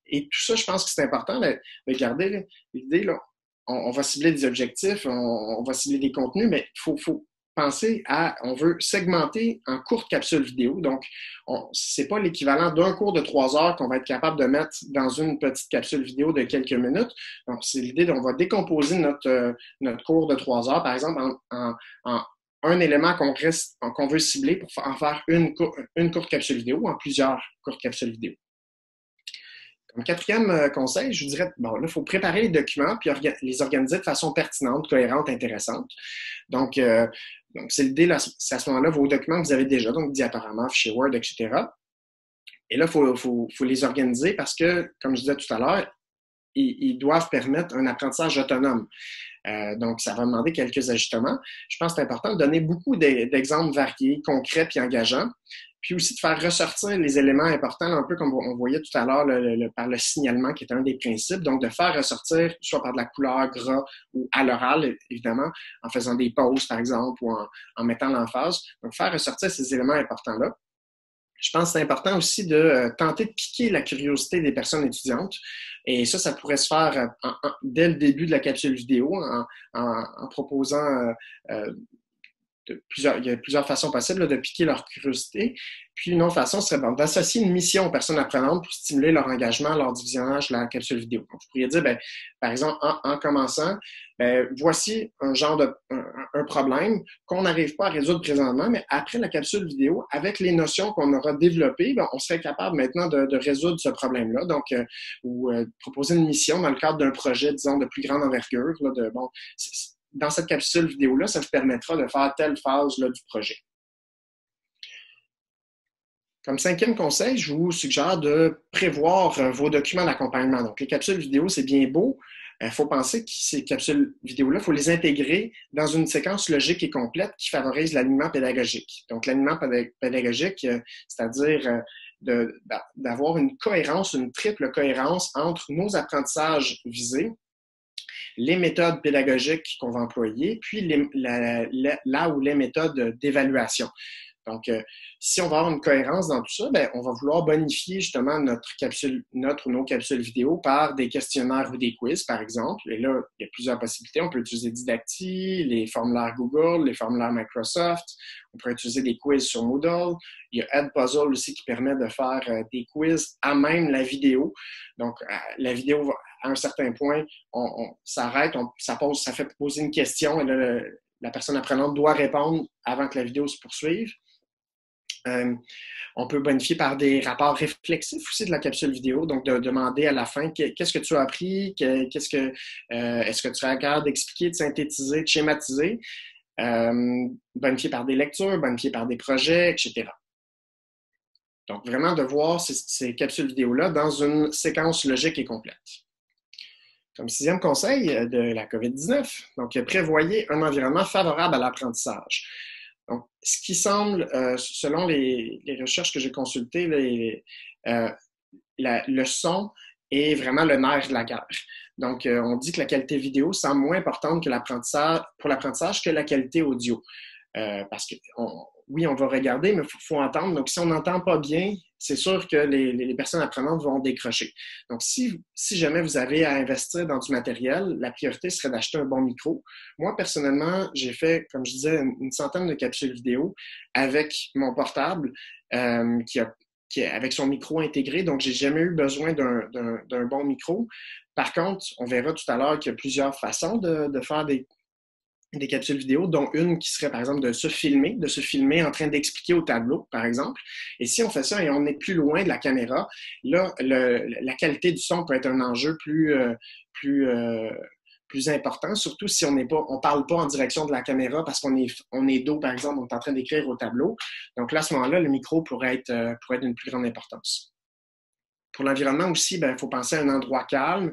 Et tout ça, je pense que c'est important de garder l'idée, là. On va cibler des objectifs, on va cibler des contenus, mais il faut penser on veut segmenter en courte capsule vidéo. Donc, c'est pas l'équivalent d'un cours de 3 heures qu'on va être capable de mettre dans une petite capsule vidéo de quelques minutes. Donc, c'est l'idée qu'on va décomposer notre cours de 3 heures, par exemple, en un élément qu'on veut cibler pour en faire une courte capsule vidéo ou en plusieurs courtes capsules vidéo. Comme quatrième conseil, je vous dirais, là, il faut préparer les documents puis les organiser de façon pertinente, cohérente, intéressante. Donc c'est l'idée, là, c'est à ce moment-là, vos documents que vous avez déjà, donc diaporamas, fichiers Word, etc. Et là, il faut les organiser parce que, comme je disais tout à l'heure, ils doivent permettre un apprentissage autonome. Donc, ça va demander quelques ajustements. Je pense que c'est important de donner beaucoup d'exemples variés, concrets puis engageants, puis aussi de faire ressortir les éléments importants, un peu comme on voyait tout à l'heure par le signalement qui est un des principes. Donc, de faire ressortir, soit par de la couleur, gras ou à l'oral, évidemment, en faisant des pauses, par exemple, ou en mettant l'emphase. Donc, faire ressortir ces éléments importants-là. Je pense que c'est important aussi de tenter de piquer la curiosité des personnes étudiantes. Et ça pourrait se faire dès le début de la capsule vidéo en proposant il y a plusieurs façons possibles là, de piquer leur curiosité. Puis une autre façon serait d'associer une mission aux personnes apprenantes pour stimuler leur engagement lors du visionnage de la capsule vidéo. Donc, vous pourriez dire, par exemple, en commençant, voici un genre un problème qu'on n'arrive pas à résoudre présentement, mais après la capsule vidéo, avec les notions qu'on aura développées, on serait capable maintenant de résoudre ce problème-là. Donc, ou proposer une mission dans le cadre d'un projet, disons, de plus grande envergure. Là, dans cette capsule vidéo-là, ça vous permettra de faire telle phase là, du projet. Comme 5e conseil, je vous suggère de prévoir vos documents d'accompagnement. Donc, les capsules vidéo, c'est bien beau. Il faut penser que ces capsules vidéo-là, il faut les intégrer dans une séquence logique et complète qui favorise l'alignement pédagogique. Donc, l'alignement pédagogique, c'est-à-dire d'avoir une cohérence, une triple cohérence entre nos apprentissages visés, les méthodes pédagogiques qu'on va employer, puis là où les méthodes d'évaluation. Donc, si on va avoir une cohérence dans tout ça, on va vouloir bonifier justement notre ou nos capsules vidéo par des questionnaires ou des quiz, par exemple. Et là, il y a plusieurs possibilités. On peut utiliser Didacti, les formulaires Google, les formulaires Microsoft. On peut utiliser des quiz sur Moodle. Il y a Edpuzzle aussi qui permet de faire des quiz à même la vidéo. Donc, la vidéo, à un certain point, on s'arrête, ça fait poser une question et là, la personne apprenante doit répondre avant que la vidéo se poursuive. On peut bonifier par des rapports réflexifs aussi de la capsule vidéo, donc de demander à la fin qu'est-ce que tu as appris, est-ce que tu as capable d'expliquer, de synthétiser, de schématiser, bonifier par des lectures, bonifier par des projets, etc. Donc vraiment de voir ces capsules vidéo-là dans une séquence logique et complète. Comme 6e conseil de la COVID-19, donc prévoyez un environnement favorable à l'apprentissage. Donc, ce qui semble, selon les recherches que j'ai consultées, le son est vraiment le nerf de la guerre. Donc, on dit que la qualité vidéo semble moins importante que pour l'apprentissage que la qualité audio. Parce que, oui, on va regarder, mais il faut entendre. Donc, si on n'entend pas bien, c'est sûr que les personnes apprenantes vont décrocher. Donc, si jamais vous avez à investir dans du matériel, la priorité serait d'acheter un bon micro. Moi, personnellement, j'ai fait, comme je disais, une centaine de capsules vidéo avec mon portable qui est avec son micro intégré. Donc, j'ai jamais eu besoin d'un bon micro. Par contre, on verra tout à l'heure qu'il y a plusieurs façons de faire des capsules vidéo, dont une qui serait, par exemple, de se filmer en train d'expliquer au tableau, par exemple. Et si on fait ça et on est plus loin de la caméra, là, la qualité du son peut être un enjeu plus important, surtout si on parle pas en direction de la caméra parce qu'on est dos, par exemple, on est en train d'écrire au tableau. Donc là, à ce moment-là, le micro pourrait être d'une plus grande importance. Pour l'environnement aussi, il faut penser à un endroit calme.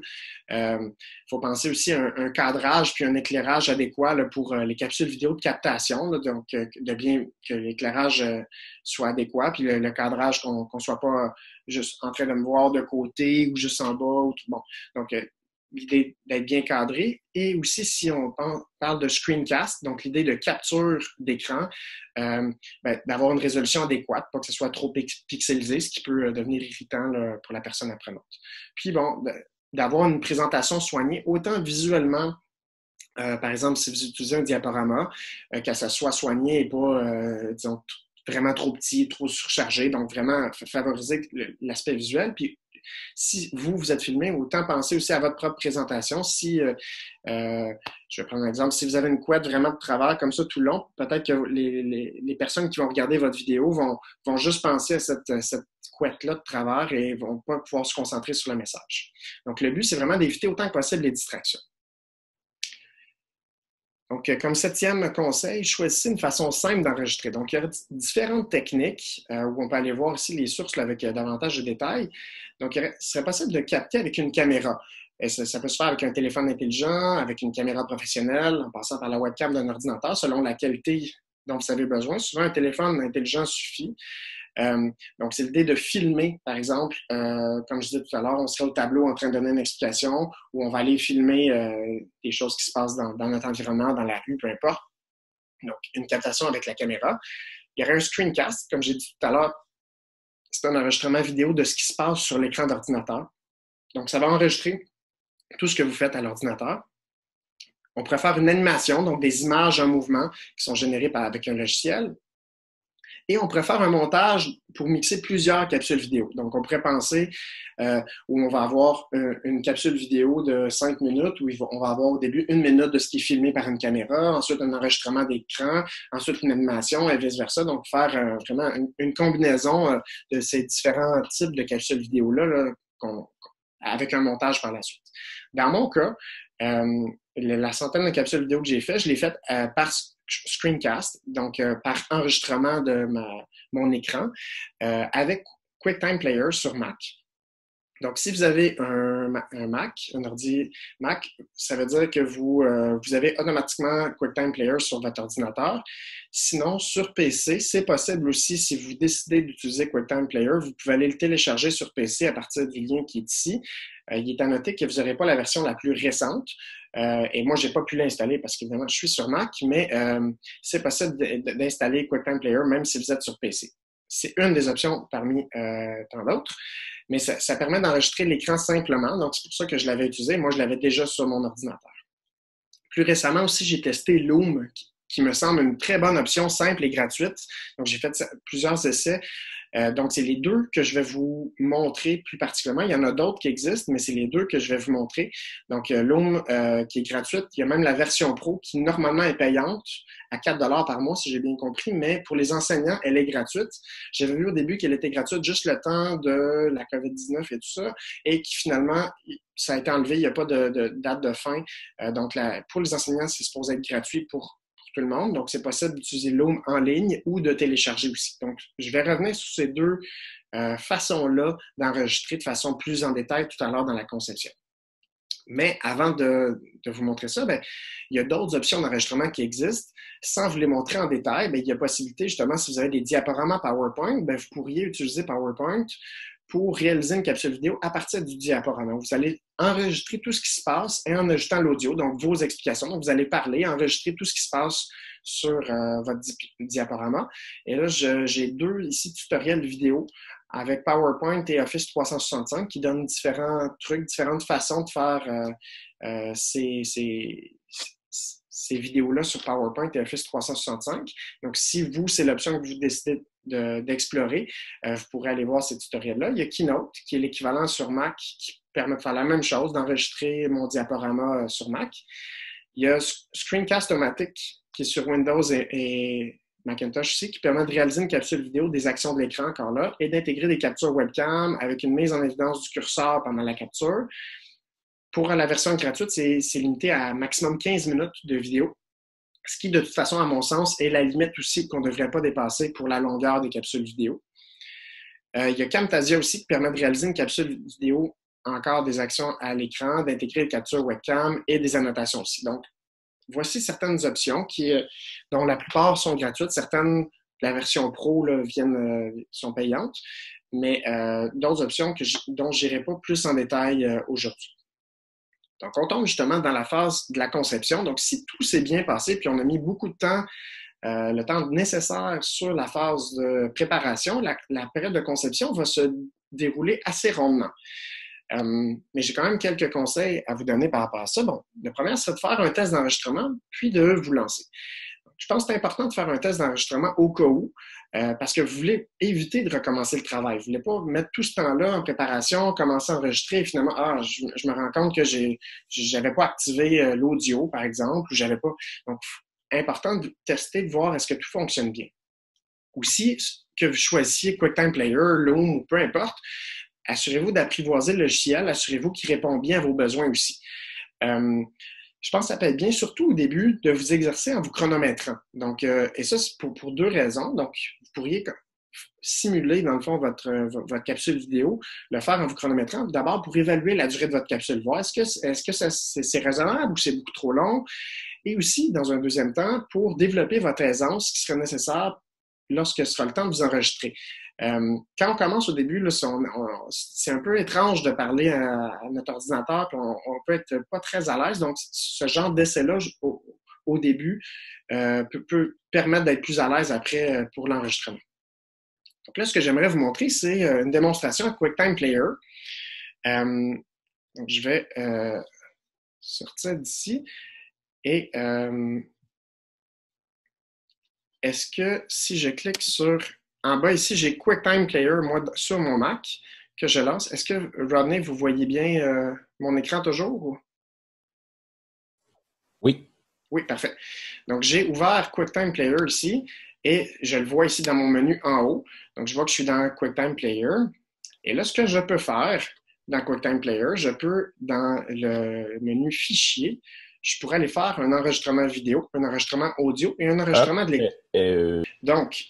Il faut penser aussi à un cadrage puis un éclairage adéquat là, pour les capsules vidéo de captation. Là, donc, de bien que l'éclairage soit adéquat, puis le cadrage, qu'on ne soit pas juste en train de me voir de côté ou juste en bas. Bon. Donc, l'idée d'être bien cadré. Et aussi, si on parle de screencast, donc l'idée de capture d'écran, d'avoir une résolution adéquate, pas que ce soit trop pixelisé, ce qui peut devenir irritant là, pour la personne apprenante. Puis bon, d'avoir une présentation soignée, autant visuellement, par exemple, si vous utilisez un diaporama, que ça soit soigné et pas, disons, vraiment trop petit, trop surchargé, donc vraiment favoriser l'aspect visuel. Puis si vous êtes filmé, autant penser aussi à votre propre présentation. Si, je vais prendre un exemple, si vous avez une couette vraiment de travers comme ça tout le long, peut-être que les personnes qui vont regarder votre vidéo vont juste penser à cette couette-là de travers et vont pas pouvoir se concentrer sur le message. Donc, le but, c'est vraiment d'éviter autant que possible les distractions. Donc, comme 7e conseil, choisissez une façon simple d'enregistrer. Donc, il y a différentes techniques où on peut aller voir ici les sources là, avec davantage de détails. Donc, il serait possible de capter avec une caméra. Et ça peut se faire avec un téléphone intelligent, avec une caméra professionnelle, en passant par la webcam d'un ordinateur, selon la qualité dont vous avez besoin. Souvent, un téléphone intelligent suffit. Donc, c'est l'idée de filmer, par exemple, comme je disais tout à l'heure, on serait au tableau en train de donner une explication ou on va aller filmer des choses qui se passent dans notre environnement, dans la rue, peu importe. Donc, une captation avec la caméra. Il y aurait un screencast, comme j'ai dit tout à l'heure, c'est un enregistrement vidéo de ce qui se passe sur l'écran d'ordinateur. Donc, ça va enregistrer tout ce que vous faites à l'ordinateur. On pourrait faire une animation, donc des images en mouvement qui sont générées avec un logiciel. Et on pourrait faire un montage pour mixer plusieurs capsules vidéo. Donc, on pourrait penser où on va avoir une capsule vidéo de 5 minutes où on va avoir au début 1 minute de ce qui est filmé par une caméra, ensuite un enregistrement d'écran, ensuite une animation et vice-versa. Donc, faire vraiment une combinaison de ces différents types de capsules vidéo-là avec un montage par la suite. Dans mon cas, la centaine de capsules vidéo que j'ai fait, je l'ai faite par screencast, donc par enregistrement de mon écran, avec QuickTime Player sur Mac. Donc, si vous avez un Mac, un ordi Mac, ça veut dire que vous avez automatiquement QuickTime Player sur votre ordinateur. Sinon, sur PC, c'est possible aussi, si vous décidez d'utiliser QuickTime Player, vous pouvez aller le télécharger sur PC à partir du lien qui est ici. Il est à noter que vous n'aurez pas la version la plus récente. Et moi, je n'ai pas pu l'installer parce qu'évidemment, je suis sur Mac, mais c'est possible d'installer QuickTime Player même si vous êtes sur PC. C'est une des options parmi tant d'autres. Mais ça permet d'enregistrer l'écran simplement. Donc, c'est pour ça que je l'avais utilisé. Moi, je l'avais déjà sur mon ordinateur. Plus récemment aussi, j'ai testé Loom, qui me semble une très bonne option, simple et gratuite. Donc, j'ai fait plusieurs essais. Donc, c'est les deux que je vais vous montrer plus particulièrement. Il y en a d'autres qui existent, mais c'est les deux que je vais vous montrer. Donc, Loom, qui est gratuite. Il y a même la version Pro qui, normalement, est payante à 4 $ par mois, si j'ai bien compris. Mais pour les enseignants, elle est gratuite. J'avais vu au début qu'elle était gratuite juste le temps de la COVID-19 et tout ça. Et qui, finalement, ça a été enlevé. Il n'y a pas de date de fin. Donc, pour les enseignants, c'est supposé être gratuit pour tout le monde. Donc, c'est possible d'utiliser Loom en ligne ou de télécharger aussi. Donc, je vais revenir sur ces deux façons-là d'enregistrer de façon plus en détail tout à l'heure dans la conception. Mais avant de vous montrer ça, il y a d'autres options d'enregistrement qui existent. Sans vous les montrer en détail, il y a possibilité, justement, si vous avez des diaporamas PowerPoint, vous pourriez utiliser PowerPoint pour réaliser une capsule vidéo à partir du diaporama. Vous allez enregistrer tout ce qui se passe et en ajoutant l'audio, donc vos explications. Donc, vous allez parler, enregistrer tout ce qui se passe sur votre diaporama. Et là, j'ai deux ici tutoriels vidéo avec PowerPoint et Office 365 qui donnent différents trucs, différentes façons de faire ces vidéos-là sur PowerPoint et Office 365. Donc, si vous, c'est l'option que vous décidez d'explorer, vous pourrez aller voir ces tutoriels-là. Il y a Keynote, qui est l'équivalent sur Mac, qui permet de faire la même chose, d'enregistrer mon diaporama sur Mac. Il y a Screencast-O-Matic, qui est sur Windows et Macintosh aussi, qui permet de réaliser une capsule vidéo des actions de l'écran encore là et d'intégrer des captures webcam avec une mise en évidence du curseur pendant la capture. Pour la version gratuite, c'est limité à maximum 15 minutes de vidéo, ce qui, de toute façon, à mon sens, est la limite aussi qu'on ne devrait pas dépasser pour la longueur des capsules vidéo. Il y a Camtasia aussi qui permet de réaliser une capsule vidéo, encore des actions à l'écran, d'intégrer des captures webcam et des annotations aussi. Donc, voici certaines options dont la plupart sont gratuites. Certaines, la version Pro, là, sont payantes, mais d'autres options dont je n'irai pas plus en détail aujourd'hui. Donc, on tombe justement dans la phase de la conception. Donc, si tout s'est bien passé, puis on a mis beaucoup de temps, le temps nécessaire sur la phase de préparation, la période de conception va se dérouler assez rondement. Mais j'ai quand même quelques conseils à vous donner par rapport à ça. Bon, le premier serait de faire un test d'enregistrement, puis de vous lancer. Je pense que c'est important de faire un test d'enregistrement au cas où, parce que vous voulez éviter de recommencer le travail. Vous ne voulez pas mettre tout ce temps-là en préparation, commencer à enregistrer et finalement, je me rends compte que j'avais pas activé l'audio, par exemple, ou j'avais pas. Donc, important de tester, de voir est-ce que tout fonctionne bien. Aussi, que vous choisissiez QuickTime Player, Loom ou peu importe, assurez-vous d'apprivoiser le logiciel, assurez-vous qu'il répond bien à vos besoins aussi. Je pense que ça peut être bien, surtout au début, de vous exercer en vous chronométrant. Donc, et ça, c'est pour deux raisons. Donc, vous pourriez simuler, dans le fond, votre capsule vidéo, le faire en vous chronométrant. D'abord, pour évaluer la durée de votre capsule, voir est-ce que c'est raisonnable ou c'est beaucoup trop long. Et aussi, dans un deuxième temps, pour développer votre aisance qui serait nécessaire lorsque ce sera le temps de vous enregistrer. Quand on commence au début, là, c'est un peu étrange de parler à notre ordinateur, puis on peut être pas très à l'aise. Donc, ce genre d'essai-là, au début, peut permettre d'être plus à l'aise après pour l'enregistrement. Donc là, ce que j'aimerais vous montrer, c'est une démonstration à QuickTime Player. Donc, je vais sortir d'ici. Et est-ce que si je clique sur... En bas ici, j'ai QuickTime Player, moi, sur mon Mac, que je lance. Est-ce que, Rodney, vous voyez bien mon écran toujours? Oui. Oui, parfait. Donc, j'ai ouvert QuickTime Player ici et je le vois ici dans mon menu en haut. Donc, je vois que je suis dans QuickTime Player. Et là, ce que je peux faire dans QuickTime Player, je peux, dans le menu Fichier, je pourrais aller faire un enregistrement vidéo, un enregistrement audio et un enregistrement de l'écran. Donc,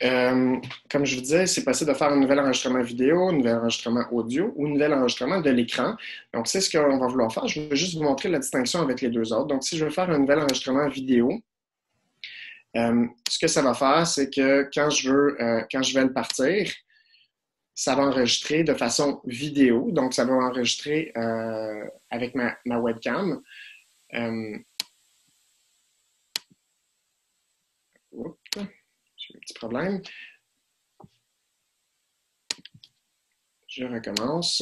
comme je vous disais, c'est possible de faire un nouvel enregistrement vidéo, un nouvel enregistrement audio ou un nouvel enregistrement de l'écran. Donc, c'est ce qu'on va vouloir faire. Je vais juste vous montrer la distinction avec les deux autres. Donc, si je veux faire un nouvel enregistrement vidéo, ce que ça va faire, c'est que quand je vais le partir, ça va enregistrer de façon vidéo. Donc, ça va enregistrer avec ma webcam. Oups, j'ai un petit problème. Je recommence.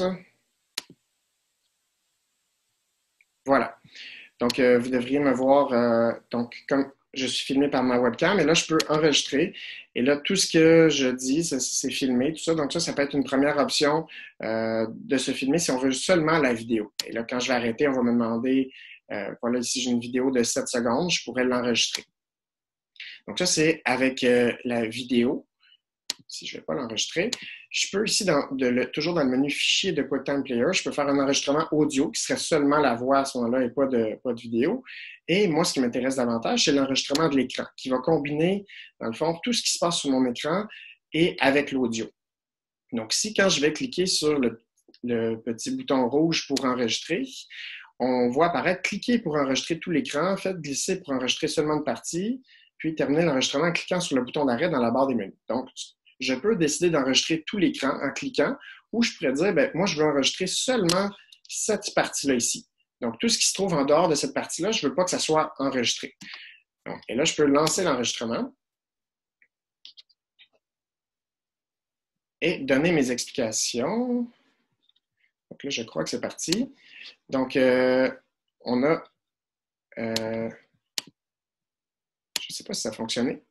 Voilà. Donc, vous devriez me voir. Donc, comme je suis filmé par ma webcam, et là, je peux enregistrer. Et là, tout ce que je dis, c'est filmé, tout ça. Donc, ça peut être une première option de se filmer si on veut seulement la vidéo. Et là, quand je vais arrêter, on va me demander, voilà, ici, j'ai une vidéo de 7 secondes, je pourrais l'enregistrer. Donc, ça, c'est avec la vidéo. Si je ne vais pas l'enregistrer, je peux ici, toujours dans le menu fichier de QuickTime Player, je peux faire un enregistrement audio qui serait seulement la voix à ce moment-là et pas de vidéo. Et moi, ce qui m'intéresse davantage, c'est l'enregistrement de l'écran qui va combiner, dans le fond, tout ce qui se passe sur mon écran et avec l'audio. Donc, quand je vais cliquer sur le petit bouton rouge pour enregistrer, on voit apparaître cliquer pour enregistrer tout l'écran, faites glisser pour enregistrer seulement une partie, puis terminer l'enregistrement en cliquant sur le bouton d'arrêt dans la barre des menus. Donc, je peux décider d'enregistrer tout l'écran en cliquant, ou je pourrais dire, bien, moi, je veux enregistrer seulement cette partie-là ici. Donc, tout ce qui se trouve en dehors de cette partie-là, je ne veux pas que ça soit enregistré. Donc, et là, je peux lancer l'enregistrement et donner mes explications. Donc là, je crois que c'est parti. Donc, on a... je ne sais pas si ça a fonctionné.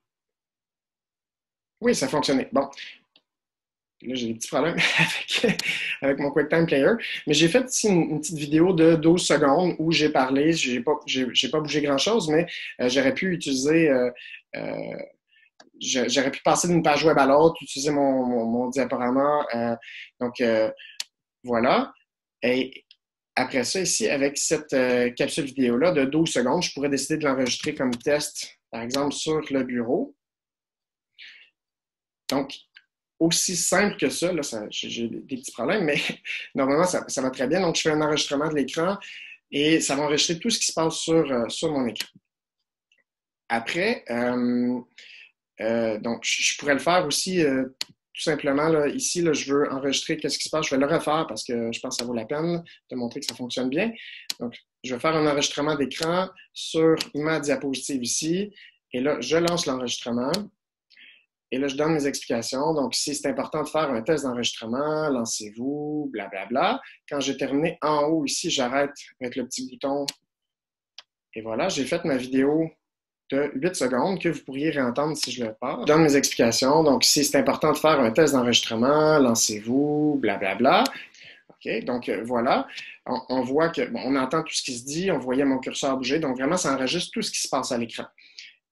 Oui, ça a fonctionné. Bon. Là, j'ai des petits problèmes avec mon QuickTime Player. Mais j'ai fait ici une petite vidéo de 12 secondes où j'ai parlé. J'ai pas bougé grand-chose, mais j'aurais pu utiliser... j'aurais pu passer d'une page web à l'autre, utiliser mon diaporama. Donc, voilà. Et après ça, ici, avec cette capsule vidéo-là de 12 secondes, je pourrais décider de l'enregistrer comme test, par exemple, sur le bureau. Donc, aussi simple que ça, là, j'ai des petits problèmes, mais normalement, ça va très bien. Donc, je fais un enregistrement de l'écran et ça va enregistrer tout ce qui se passe sur mon écran. Après, donc, je pourrais le faire aussi tout simplement, là, ici, là, je veux enregistrer qu'est-ce qui se passe. Je vais le refaire parce que je pense que ça vaut la peine de montrer que ça fonctionne bien. Donc, je vais faire un enregistrement d'écran sur ma diapositive ici. Et là, je lance l'enregistrement. Et là, je donne mes explications. Donc, ici, c'est important de faire un test d'enregistrement. Lancez-vous, blablabla. Quand j'ai terminé en haut ici, j'arrête avec le petit bouton. Et voilà, j'ai fait ma vidéo de 8 secondes que vous pourriez réentendre si je le pars. Je donne mes explications. Donc, ici, c'est important de faire un test d'enregistrement. Lancez-vous, blablabla. OK, donc voilà. On voit que, bon, on entend tout ce qui se dit. On voyait mon curseur bouger. Donc, vraiment, ça enregistre tout ce qui se passe à l'écran.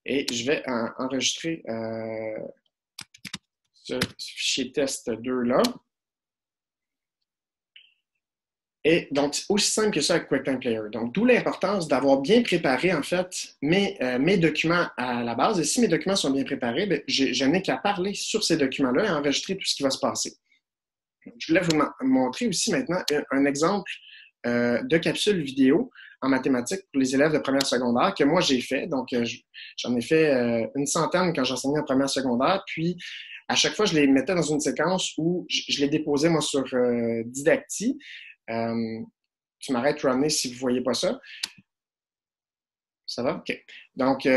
Et je vais enregistrer ce fichier test 2 là. Et donc, c'est aussi simple que ça avec QuickTime Player. Donc, d'où l'importance d'avoir bien préparé, en fait, mes documents à la base. Et si mes documents sont bien préparés, bien, je n'ai qu'à parler sur ces documents-là et enregistrer tout ce qui va se passer. Je voulais vous montrer aussi maintenant un exemple de capsule vidéo en mathématiques pour les élèves de première secondaire que moi, j'ai fait. Donc, j'en ai fait une centaine quand j'enseignais en première secondaire. Puis, à chaque fois, je les mettais dans une séquence où je les déposais, moi, sur Didacti. Tu m'arrêtes, Rodney, si vous ne voyez pas ça. Ça va? OK. Donc,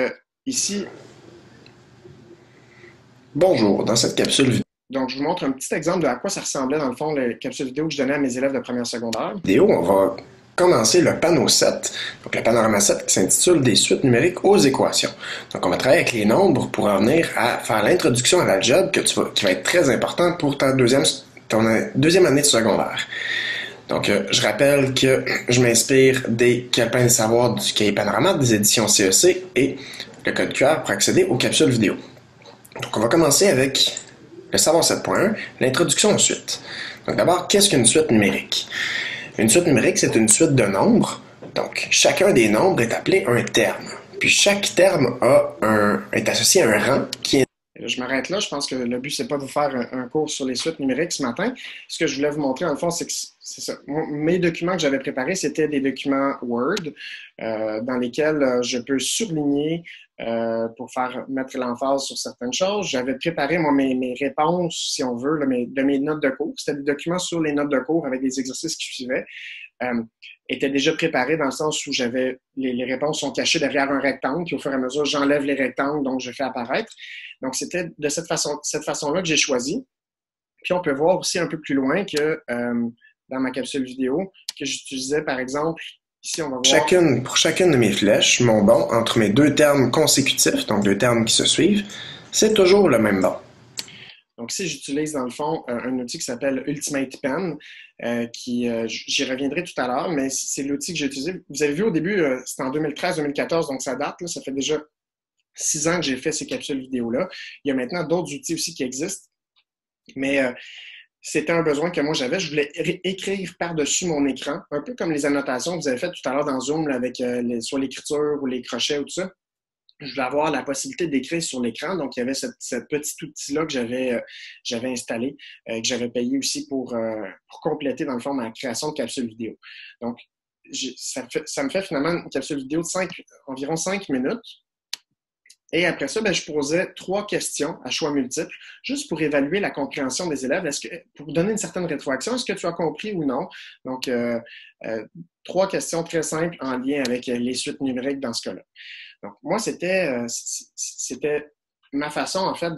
ici... Bonjour, dans cette capsule vidéo. Donc, je vous montre un petit exemple de à quoi ça ressemblait, dans le fond, la capsule vidéo que je donnais à mes élèves de première secondaire. Vidéo, on va commencer le panneau 7, donc le panorama 7 qui s'intitule Des suites numériques aux équations. Donc on va travailler avec les nombres pour en venir à faire l'introduction à l'algèbre qui va être très important pour ton deuxième année de secondaire. Donc, je rappelle que je m'inspire des calepins de savoir du cahier Panorama des éditions CEC et le code QR pour accéder aux capsules vidéo. Donc, on va commencer avec le savoir 7.1, l'introduction aux suites. Donc, d'abord, qu'est-ce qu'une suite numérique? Une suite numérique, c'est une suite de nombres. Donc, chacun des nombres est appelé un terme. Puis, chaque terme est associé à un rang qui est... Je m'arrête là. Je pense que le but, c'est pas de vous faire un cours sur les suites numériques ce matin. Ce que je voulais vous montrer, en fond, c'est que c'est ça. Mes documents que j'avais préparés, c'était des documents Word dans lesquels je peux surligner pour faire mettre l'emphase sur certaines choses. J'avais préparé mes réponses, si on veut, de mes notes de cours. C'était des documents sur les notes de cours avec des exercices qui suivaient. Étaient déjà préparés dans le sens où j'avais les réponses sont cachées derrière un rectangle, puis au fur et à mesure, j'enlève les rectangles, donc je fais apparaître. Donc, c'était de cette façon-là que j'ai choisi. Puis, on peut voir aussi un peu plus loin que dans ma capsule vidéo, que j'utilisais, par exemple, ici, on va voir... Pour chacune de mes flèches, mon bon entre mes deux termes consécutifs, donc deux termes qui se suivent, c'est toujours le même bon. Donc, ici, j'utilise dans le fond un outil qui s'appelle Ultimate Pen, j'y reviendrai tout à l'heure, mais c'est l'outil que j'ai utilisé. Vous avez vu au début, c'était en 2013-2014, donc ça date, là, ça fait déjà 6 ans que j'ai fait ces capsules vidéo-là. Il y a maintenant d'autres outils aussi qui existent, mais c'était un besoin que moi j'avais. Je voulais écrire par-dessus mon écran, un peu comme les annotations que vous avez faites tout à l'heure dans Zoom là, avec soit l'écriture ou les crochets ou tout ça. Je voulais avoir la possibilité d'écrire sur l'écran. Donc, il y avait ce petit outil-là que j'avais installé, que j'avais payé aussi pour compléter, dans le fond, ma création de capsules vidéo. Donc, ça me fait finalement une capsule vidéo de environ 5 minutes. Et après ça, je posais 3 questions à choix multiples, juste pour évaluer la compréhension des élèves. Pour donner une certaine rétroaction, est-ce que tu as compris ou non? Donc, 3 questions très simples en lien avec les suites numériques dans ce cas-là. Donc, moi, c'était ma façon, en fait,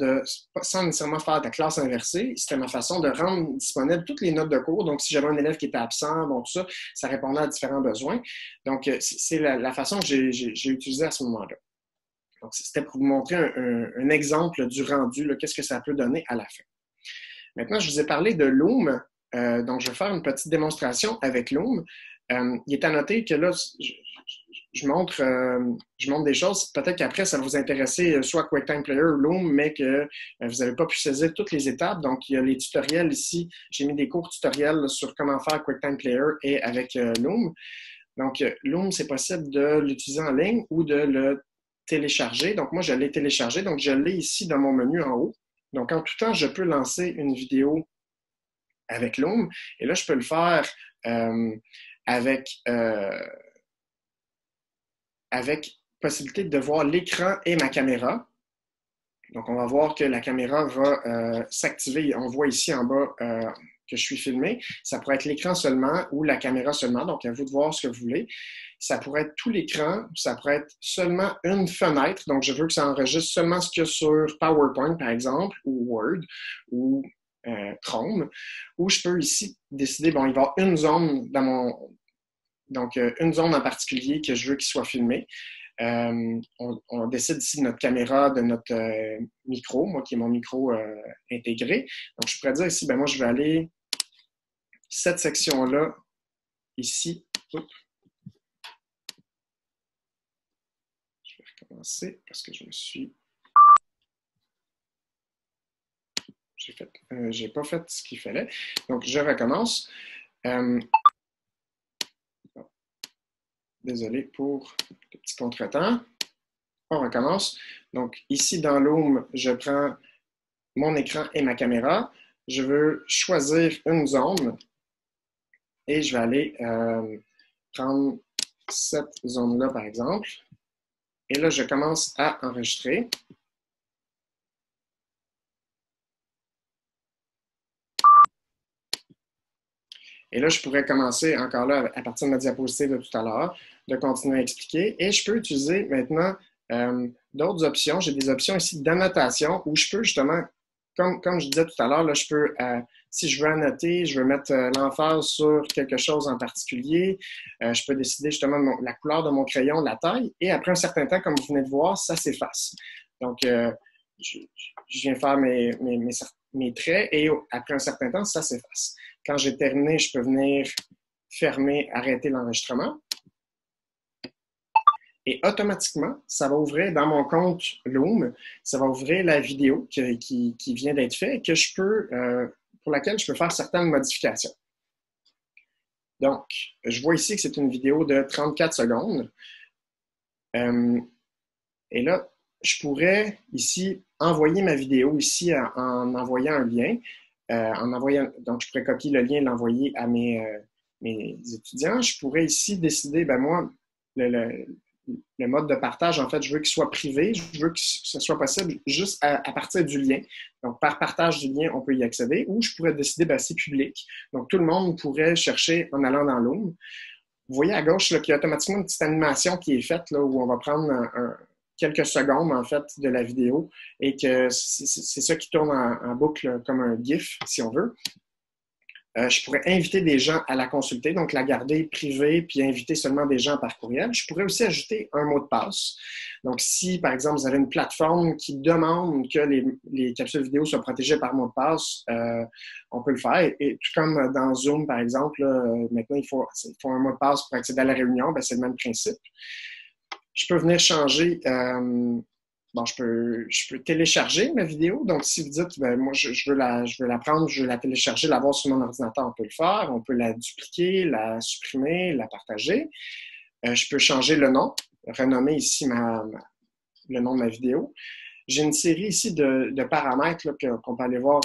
sans nécessairement faire de la classe inversée, c'était ma façon de rendre disponibles toutes les notes de cours. Donc, si j'avais un élève qui était absent, bon, tout ça, ça répondait à différents besoins. Donc, c'est la façon que j'ai utilisée à ce moment-là. Donc, c'était pour vous montrer un exemple du rendu, qu'est-ce que ça peut donner à la fin. Maintenant, je vous ai parlé de Loom. Donc, je vais faire une petite démonstration avec Loom. Il est à noter que là, je montre des choses. Peut-être qu'après, ça va vous intéresser soit QuickTime Player ou Loom, mais que vous n'avez pas pu saisir toutes les étapes. Donc, il y a les tutoriels ici. J'ai mis des courts tutoriels sur comment faire QuickTime Player et avec Loom. Donc, Loom, c'est possible de l'utiliser en ligne ou de le télécharger. Donc, moi, je l'ai téléchargé. Donc, je l'ai ici dans mon menu en haut. Donc, en tout temps, je peux lancer une vidéo avec Loom. Et là, je peux le faire avec possibilité de voir l'écran et ma caméra. Donc, on va voir que la caméra va s'activer. On voit ici en bas que je suis filmé. Ça pourrait être l'écran seulement ou la caméra seulement. Donc, à vous de voir ce que vous voulez. Ça pourrait être tout l'écran. Ça pourrait être seulement une fenêtre. Donc, je veux que ça enregistre seulement ce qu'il y a sur PowerPoint, par exemple, ou Word, ou Chrome. Ou je peux ici décider, bon, il va y avoir une zone dans mon... Donc, une zone en particulier que je veux qu'il soit filmé. On décide ici de notre caméra, de notre micro, moi qui est mon micro intégré. Donc, je pourrais dire ici, moi, je vais aller cette section-là, ici. Oups. Je vais recommencer parce que je me suis... J'ai pas fait ce qu'il fallait. Donc, je recommence. Désolé pour le petit contretemps. On recommence. Donc, ici, dans Loom, je prends mon écran et ma caméra. Je veux choisir une zone et je vais aller prendre cette zone-là, par exemple. Et là, je commence à enregistrer. Et là, je pourrais commencer encore là, à partir de ma diapositive de tout à l'heure, de continuer à expliquer. Et je peux utiliser maintenant d'autres options. J'ai des options ici d'annotation où je peux justement comme je disais tout à l'heure, là, je peux, si je veux annoter, je veux mettre l'emphase sur quelque chose en particulier, je peux décider justement de la couleur de mon crayon, la taille, et après un certain temps, comme vous venez de voir, ça s'efface. Donc, je viens faire mes traits et après un certain temps, ça s'efface. Quand j'ai terminé, je peux venir fermer, arrêter l'enregistrement. Et automatiquement, ça va ouvrir dans mon compte Loom, ça va ouvrir la vidéo qui vient d'être faite et que je peux, pour laquelle je peux faire certaines modifications. Donc, je vois ici que c'est une vidéo de 34 secondes. Et là, je pourrais ici envoyer ma vidéo ici en envoyant un lien. Donc, je pourrais copier le lien et l'envoyer à mes étudiants. Je pourrais ici décider, ben moi, le mode de partage, en fait, je veux qu'il soit privé. Je veux que ce soit possible juste à partir du lien. Donc, par partage du lien, on peut y accéder. Ou je pourrais décider, ben, c'est public. Donc, tout le monde pourrait chercher en allant dans Loom. Vous voyez à gauche là, qu'il y a automatiquement une petite animation qui est faite là, où on va prendre quelques secondes, en fait, de la vidéo et que c'est ça qui tourne en boucle comme un GIF, si on veut. Je pourrais inviter des gens à la consulter, donc la garder privée, puis inviter seulement des gens par courriel. Je pourrais aussi ajouter un mot de passe. Donc, si, par exemple, vous avez une plateforme qui demande que les capsules vidéo soient protégées par mot de passe, on peut le faire. Et tout comme dans Zoom, par exemple, là, maintenant, il faut un mot de passe pour accéder à la réunion, ben, c'est le même principe. Je peux venir changer... Bon, je peux télécharger ma vidéo. Donc, si vous dites, ben, moi, je veux la prendre, je veux la télécharger, l'avoir sur mon ordinateur, on peut le faire. On peut la dupliquer, la supprimer, la partager. Je peux changer le nom, renommer ici le nom de ma vidéo. J'ai une série ici de paramètres là, qu'on peut aller voir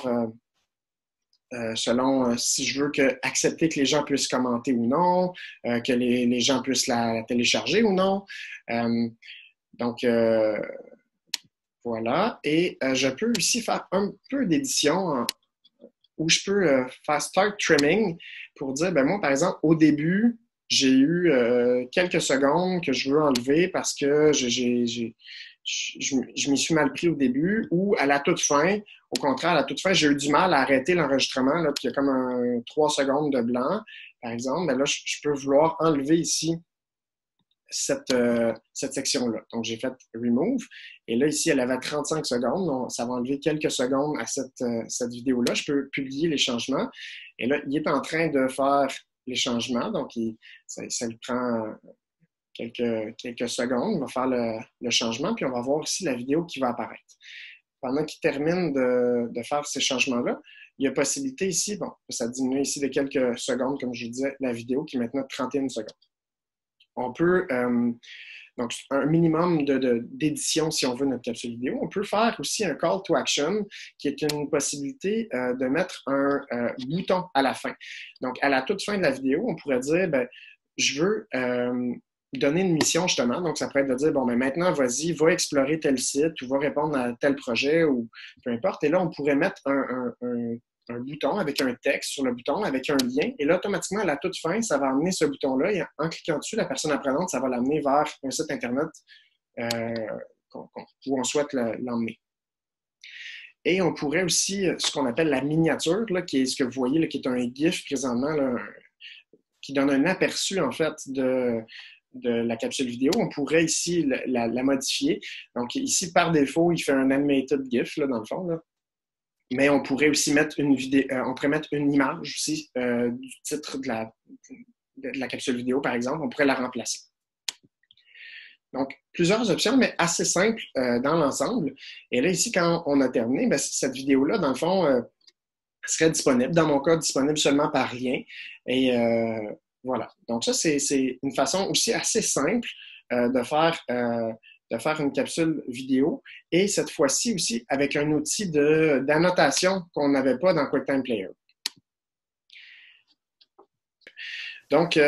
selon si je veux accepter que les gens puissent commenter ou non, que les gens puissent la télécharger ou non. Donc, voilà. Et je peux aussi faire un peu d'édition où je peux faire Start Trimming pour dire, ben moi, par exemple, au début, j'ai eu quelques secondes que je veux enlever parce que je m'y suis mal pris au début ou à la toute fin, au contraire, à la toute fin, j'ai eu du mal à arrêter l'enregistrement, là, puis il y a comme 3 secondes de blanc, par exemple. Ben là, je peux vouloir enlever ici cette section-là. Donc, j'ai fait Remove. Et là, ici, elle avait 35 secondes. Donc, ça va enlever quelques secondes à cette vidéo-là. Je peux publier les changements. Et là, il est en train de faire les changements. Donc, ça lui prend quelques secondes. Il va faire le changement. Puis, on va voir ici la vidéo qui va apparaître. Pendant qu'il termine de faire ces changements-là, il y a possibilité ici, bon, ça diminue ici de quelques secondes, comme je vous disais, la vidéo qui est maintenant de 31 secondes. On peut, donc un minimum d'édition si on veut notre capsule vidéo. On peut faire aussi un call to action qui est une possibilité de mettre un bouton à la fin. Donc, à la toute fin de la vidéo, on pourrait dire, ben, je veux donner une mission justement. Donc, ça pourrait être de dire, bon, ben maintenant, vas-y, va explorer tel site ou va répondre à tel projet ou peu importe. Et là, on pourrait mettre un bouton avec un texte sur le bouton, avec un lien. Et là, automatiquement, à la toute fin, ça va amener ce bouton-là. Et en cliquant dessus, la personne apprenante, ça va l'amener vers un site Internet où on souhaite l'emmener. Et on pourrait aussi, ce qu'on appelle la miniature, là, qui est ce que vous voyez, là, qui est un GIF présentement, là, qui donne un aperçu, en fait, de la capsule vidéo. On pourrait ici la modifier. Donc, ici, par défaut, il fait un animated GIF, là, dans le fond, là. Mais on pourrait aussi mettre une vidéo, on pourrait mettre une image aussi du titre de la capsule vidéo, par exemple. On pourrait la remplacer. Donc, plusieurs options, mais assez simples dans l'ensemble. Et là, ici, quand on a terminé, bien, cette vidéo-là, dans le fond, serait disponible. Dans mon cas, disponible seulement par lien. Et voilà. Donc, ça, c'est une façon aussi assez simple de faire une capsule vidéo et cette fois-ci aussi avec un outil d'annotation qu'on n'avait pas dans QuickTime Player. Donc,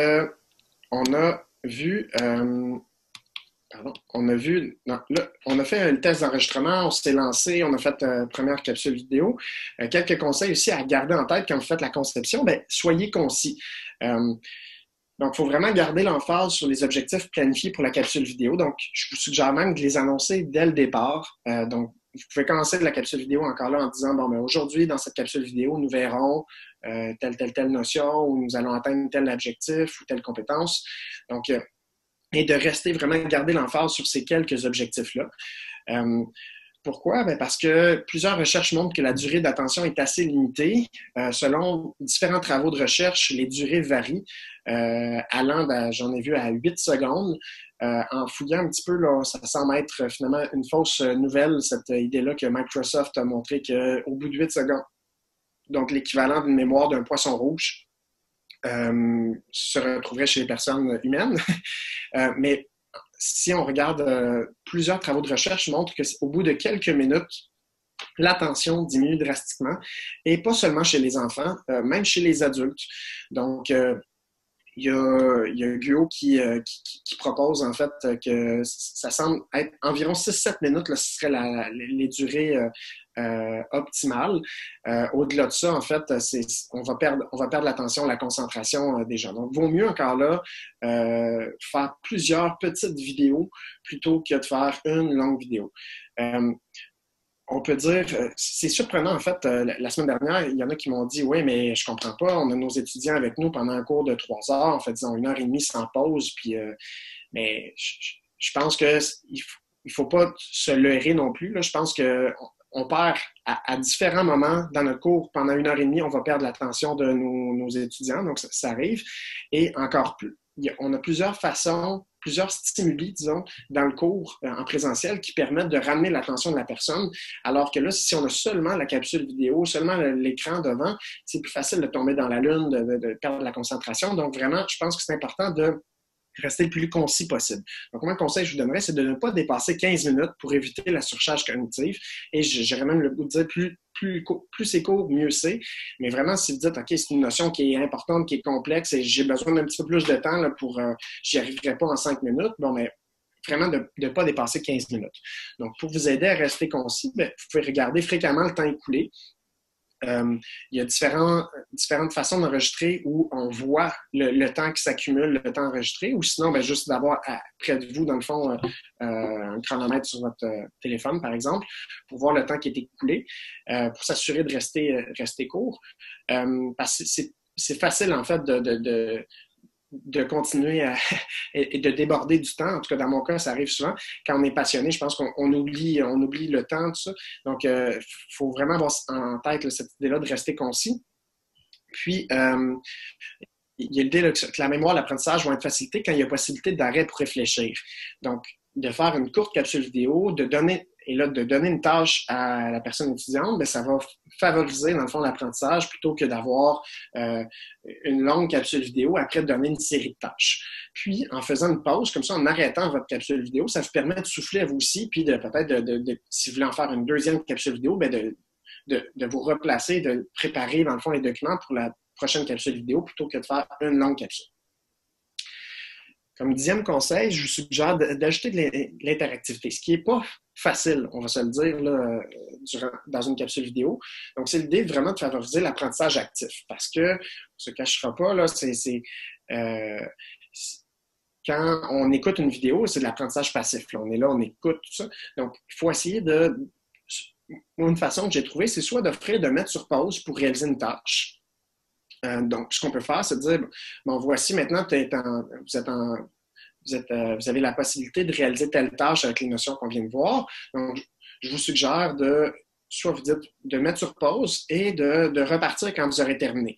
on a vu on a fait un test d'enregistrement, on s'est lancé, on a fait première capsule vidéo. Quelques conseils aussi à garder en tête quand vous faites la conception, bien, soyez concis. Donc, il faut vraiment garder l'emphase sur les objectifs planifiés pour la capsule vidéo. Donc, je vous suggère même de les annoncer dès le départ. Donc, vous pouvez commencer la capsule vidéo encore là en disant, bon, mais aujourd'hui, dans cette capsule vidéo, nous verrons telle notion, ou nous allons atteindre tel objectif ou telle compétence. Donc, et de rester vraiment, garder l'emphase sur ces quelques objectifs-là. Pourquoi? Ben parce que plusieurs recherches montrent que la durée d'attention est assez limitée. Selon différents travaux de recherche, les durées varient, allant, j'en ai vu, à 8 secondes. En fouillant un petit peu, là, ça semble être finalement une fausse nouvelle, cette idée-là que Microsoft a montré qu'au bout de 8 secondes, donc l'équivalent d'une mémoire d'un poisson rouge, se retrouverait chez les personnes humaines. Mais si on regarde plusieurs travaux de recherche montrent qu'au bout de quelques minutes, l'attention diminue drastiquement, et pas seulement chez les enfants, même chez les adultes. Donc, il y a Guo qui propose en fait que ça semble être environ 6-7 minutes, là, ce serait les durées optimales. Au-delà de ça, en fait, on va perdre l'attention, la concentration des gens. Donc, vaut mieux encore là faire plusieurs petites vidéos plutôt que de faire une longue vidéo. On peut dire, c'est surprenant en fait, la semaine dernière, il y en a qui m'ont dit « Oui, mais je comprends pas, on a nos étudiants avec nous pendant un cours de 3 heures, en fait, disons 1h30 sans pause, puis mais je pense qu'il faut pas se leurrer non plus, là. Je pense qu'on perd à différents moments dans notre cours, pendant 1h30, on va perdre l'attention de nos étudiants, donc ça arrive, et encore plus. On a plusieurs façons, plusieurs stimuli, disons, dans le cours en présentiel qui permettent de ramener l'attention de la personne, alors que là, si on a seulement la capsule vidéo, seulement l'écran devant, c'est plus facile de tomber dans la lune, de perdre la concentration. Donc vraiment, je pense que c'est important de rester le plus concis possible. Donc, moi, le conseil que je vous donnerais, c'est de ne pas dépasser 15 minutes pour éviter la surcharge cognitive. Et j'aurais même le goût de dire plus c'est court, mieux c'est. Mais vraiment, si vous dites, OK, c'est une notion qui est importante, qui est complexe et j'ai besoin d'un petit peu plus de temps là, j'y arriverai pas en 5 minutes, bon, mais vraiment de ne pas dépasser 15 minutes. Donc, pour vous aider à rester concis, bien, vous pouvez regarder fréquemment le temps écoulé. Il y a différentes façons d'enregistrer où on voit le temps qui s'accumule, le temps enregistré, ou sinon, bien, juste d'avoir près de vous, dans le fond, un chronomètre sur votre téléphone, par exemple, pour voir le temps qui est écoulé, pour s'assurer de rester court. Parce que c'est facile, en fait, de continuer et de déborder du temps. En tout cas, dans mon cas, ça arrive souvent. Quand on est passionné, je pense qu'on oublie le temps, tout ça. Donc, il faut vraiment avoir en tête là, cette idée-là de rester concis. Puis, il y a l'idée que la mémoire, l'apprentissage vont être facilités quand il y a possibilité d'arrêt pour réfléchir. Donc, de faire une courte capsule vidéo, de donner une tâche à la personne étudiante, bien, ça va favoriser, dans le fond, l'apprentissage plutôt que d'avoir une longue capsule vidéo, après de donner une série de tâches. Puis, en faisant une pause, comme ça, en arrêtant votre capsule vidéo, ça vous permet de souffler à vous aussi, puis peut-être, si vous voulez en faire une deuxième capsule vidéo, bien, de vous replacer, de préparer, dans le fond, les documents pour la prochaine capsule vidéo plutôt que de faire une longue capsule. Comme 10e conseil, je vous suggère d'ajouter de l'interactivité, ce qui n'est pas facile, on va se le dire, là, dans une capsule vidéo. Donc, c'est l'idée vraiment de favoriser l'apprentissage actif parce que, on ne se cachera pas, là, quand on écoute une vidéo, c'est de l'apprentissage passif. Là. On est là, on écoute tout ça. Donc, il faut essayer une façon que j'ai trouvée, c'est soit de mettre sur pause pour réaliser une tâche. Donc, ce qu'on peut faire, c'est de dire, bon, voici maintenant, vous avez la possibilité de réaliser telle tâche avec les notions qu'on vient de voir. Donc, je vous suggère soit vous dites de mettre sur pause et de repartir quand vous aurez terminé.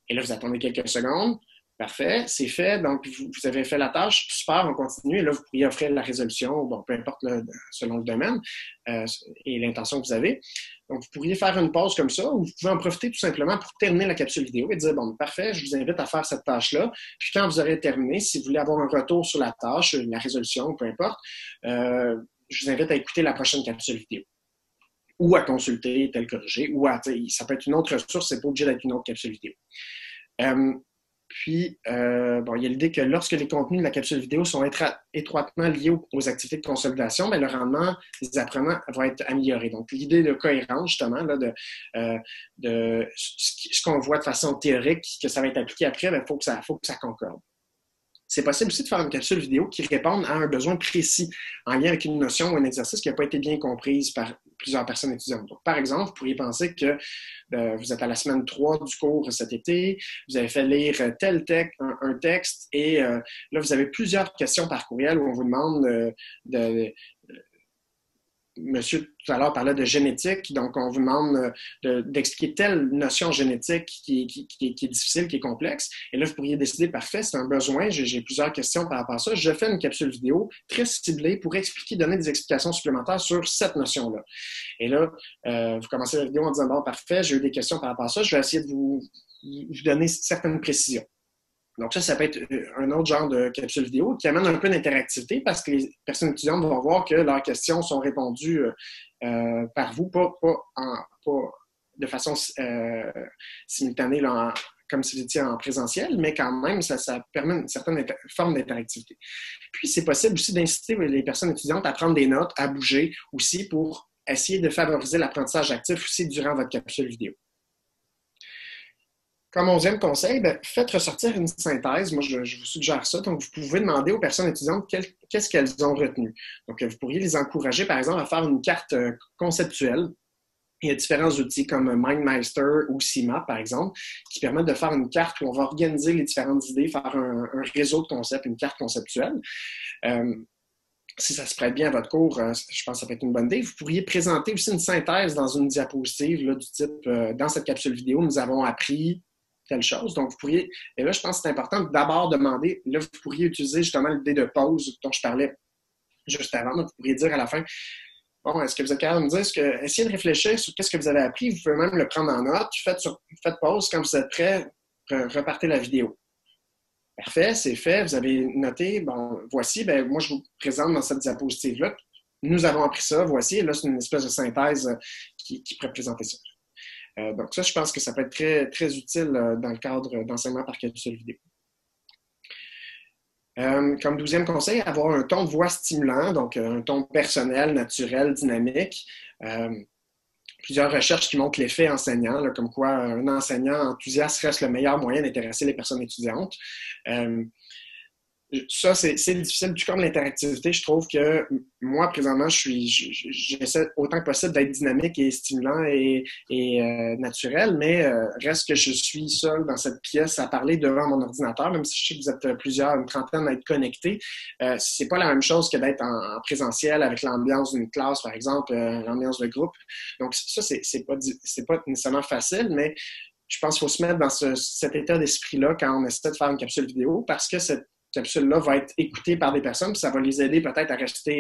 Et là, vous attendez quelques secondes. Parfait, c'est fait. Donc, vous avez fait la tâche. Super, on continue. Et là, vous pourriez offrir la résolution, bon, peu importe selon le domaine et l'intention que vous avez. Donc, vous pourriez faire une pause comme ça ou vous pouvez en profiter tout simplement pour terminer la capsule vidéo et dire, bon, parfait, je vous invite à faire cette tâche-là. Puis quand vous aurez terminé, si vous voulez avoir un retour sur la tâche, la résolution, peu importe, je vous invite à écouter la prochaine capsule vidéo ou à consulter tel corrigé ou ça peut être une autre ressource, c'est pas obligé d'être une autre capsule vidéo. Puis, il y a l'idée que lorsque les contenus de la capsule vidéo sont étroitement liés aux activités de consolidation, bien, le rendement des apprenants va être amélioré. Donc, l'idée de cohérence, justement, là, de ce qu'on voit de façon théorique, que ça va être appliqué après, il faut que ça concorde. C'est possible aussi de faire une capsule vidéo qui réponde à un besoin précis en lien avec une notion ou un exercice qui n'a pas été bien comprise par plusieurs personnes étudiantes. Donc, par exemple, vous pourriez penser que vous êtes à la semaine 3 du cours cet été, vous avez fait lire tel texte, un texte, et là, vous avez plusieurs questions par courriel où on vous demande Monsieur, tout à l'heure, parlait de génétique, donc on vous demande d'expliquer telle notion génétique qui est difficile, qui est complexe. Et là, vous pourriez décider, parfait, c'est un besoin, j'ai plusieurs questions par rapport à ça. Je fais une capsule vidéo très ciblée pour expliquer, donner des explications supplémentaires sur cette notion-là. Et là, vous commencez la vidéo en disant, bon, parfait, j'ai eu des questions par rapport à ça, je vais essayer de vous donner certaines précisions. Donc ça peut être un autre genre de capsule vidéo qui amène un peu d'interactivité parce que les personnes étudiantes vont voir que leurs questions sont répondues par vous, pas de façon simultanée là, comme si vous étiez en présentiel, mais quand même, ça permet une certaine forme d'interactivité. Puis c'est possible aussi d'inciter les personnes étudiantes à prendre des notes, à bouger aussi pour essayer de favoriser l'apprentissage actif aussi durant votre capsule vidéo. Comme 11e conseil, faites ressortir une synthèse. Moi, je vous suggère ça. Donc, vous pouvez demander aux personnes étudiantes qu'est-ce qu'elles ont retenu. Donc, vous pourriez les encourager, par exemple, à faire une carte conceptuelle. Il y a différents outils comme MindMeister ou CIMA, par exemple, qui permettent de faire une carte où on va organiser les différentes idées, faire un réseau de concepts, une carte conceptuelle. Si ça se prête bien à votre cours, je pense que ça peut être une bonne idée. Vous pourriez présenter aussi une synthèse dans une diapositive là, du type, dans cette capsule vidéo, nous avons appris telle chose. Donc, vous pourriez, et là, je pense que c'est important d'abord demander, là, vous pourriez utiliser justement l'idée de pause dont je parlais juste avant. Donc, vous pourriez dire à la fin, bon, est-ce que vous êtes capable de me dire, essayez de réfléchir sur qu'est-ce que vous avez appris, vous pouvez même le prendre en note, faites pause, quand vous êtes prêt, repartez la vidéo. Parfait, c'est fait, vous avez noté, bon, voici, moi, je vous présente dans cette diapositive-là, nous avons appris ça, voici, et là, c'est une espèce de synthèse qui pourrait présenter ça. Donc ça, je pense que ça peut être très, très utile dans le cadre d'enseignement par capsule vidéo. Comme 12e conseil, avoir un ton de voix stimulant, donc un ton personnel, naturel, dynamique. Plusieurs recherches qui montrent l'effet enseignant, là, comme quoi un enseignant enthousiaste reste le meilleur moyen d'intéresser les personnes étudiantes. Ça, c'est difficile. Tout comme l'interactivité, je trouve que moi, présentement, j'essaie autant que possible d'être dynamique et stimulant et naturel, mais reste que je suis seul dans cette pièce à parler devant mon ordinateur, même si je sais que vous êtes plusieurs, une trentaine à être connectés. C'est pas la même chose que d'être en présentiel avec l'ambiance d'une classe, par exemple, l'ambiance de groupe. Donc ça, c'est pas nécessairement facile, mais je pense qu'il faut se mettre dans cet état d'esprit-là quand on essaie de faire une capsule vidéo parce que cette capsule-là va être écoutée par des personnes, puis ça va les aider peut-être à rester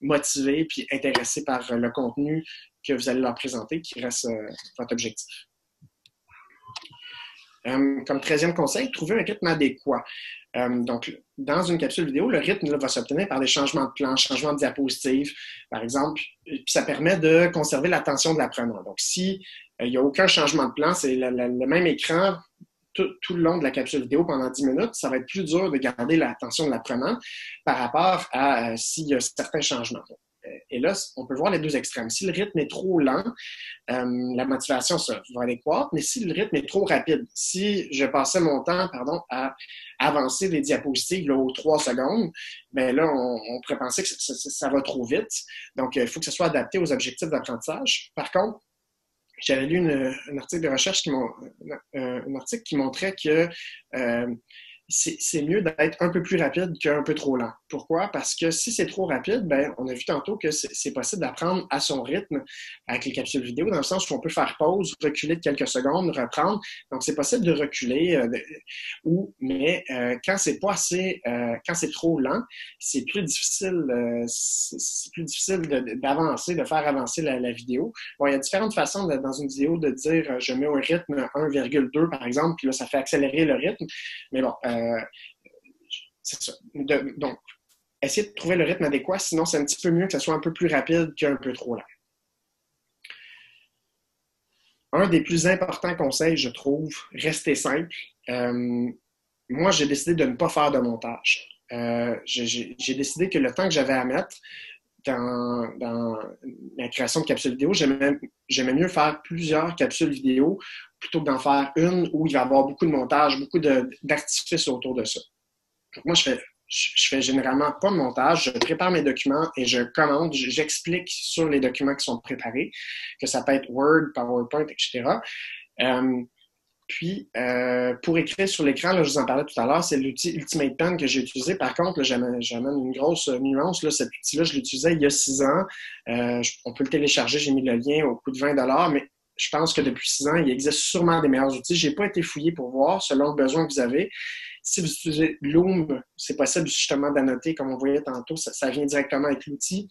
motivés puis intéressés par le contenu que vous allez leur présenter, qui reste votre objectif. Comme 13e conseil, trouver un rythme adéquat. Donc, dans une capsule vidéo, le rythme là, va s'obtenir par des changements de plan, changements de diapositive, par exemple, puis ça permet de conserver l'attention de l'apprenant. Donc, si il n'y a aucun changement de plan, c'est le même écran tout le long de la capsule vidéo pendant 10 minutes, ça va être plus dur de garder l'attention de l'apprenant par rapport à s'il y a certains changements. Et là, on peut voir les deux extrêmes. Si le rythme est trop lent, la motivation va décroître, mais si le rythme est trop rapide, si je passais mon temps à avancer les diapositives là, aux 3 secondes, bien là, on pourrait penser que ça va trop vite. Donc, il faut que ce soit adapté aux objectifs d'apprentissage. Par contre, j'avais lu un article de recherche qui montrait que c'est mieux d'être un peu plus rapide qu'un peu trop lent. Pourquoi? Parce que si c'est trop rapide, on a vu tantôt que c'est possible d'apprendre à son rythme avec les capsules vidéo, dans le sens où on peut faire pause, reculer de quelques secondes, reprendre. Donc, c'est possible de reculer, mais quand c'est pas assez, quand c'est trop lent, c'est plus difficile, d'avancer, de faire avancer la vidéo. Bon, il y a différentes façons dans une vidéo de dire je mets un rythme 1,2 par exemple, puis là, ça fait accélérer le rythme. Mais bon, c'est ça. Donc, essayez de trouver le rythme adéquat, sinon c'est un petit peu mieux que ce soit un peu plus rapide qu'un peu trop lent. Un des plus importants conseils, je trouve, restez simple. Moi, j'ai décidé de ne pas faire de montage. J'ai décidé que le temps que j'avais à mettre dans la création de capsules vidéo, j'aimais mieux faire plusieurs capsules vidéo plutôt que d'en faire une où il va y avoir beaucoup de montage, beaucoup d'artifices autour de ça. Donc moi, je fais généralement pas de montage, je prépare mes documents et je commande, j'explique sur les documents qui sont préparés, que ça peut être Word, PowerPoint, etc. Puis, pour écrire sur l'écran, là, je vous en parlais tout à l'heure, c'est l'outil Ultimate Pen que j'ai utilisé. Par contre, là, j'amène une grosse nuance. Là, cet outil-là, je l'utilisais il y a 6 ans. On peut le télécharger, j'ai mis le lien au coût de 20 $, mais je pense que depuis 6 ans, il existe sûrement des meilleurs outils. Je n'ai pas été fouillé pour voir, selon le besoin que vous avez. Si vous utilisez Loom, c'est possible justement d'annoter, comme on voyait tantôt, ça vient directement avec l'outil.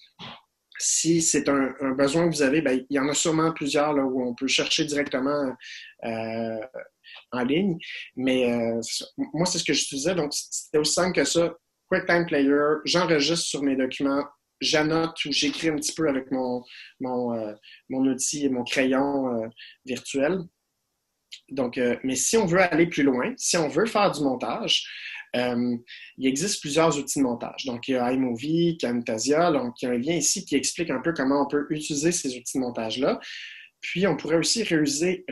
Si c'est un besoin que vous avez, ben, il y en a sûrement plusieurs là, où on peut chercher directement en ligne. Mais moi, c'est ce que j'utilisais. Donc, c'était aussi simple que ça. QuickTime Player, j'enregistre sur mes documents, j'annote ou j'écris un petit peu avec mon outil et mon crayon virtuel. Donc, mais si on veut aller plus loin, si on veut faire du montage, il existe plusieurs outils de montage. Donc, il y a iMovie, Camtasia. Donc, il y a un lien ici qui explique un peu comment on peut utiliser ces outils de montage-là. Puis, on pourrait aussi réaliser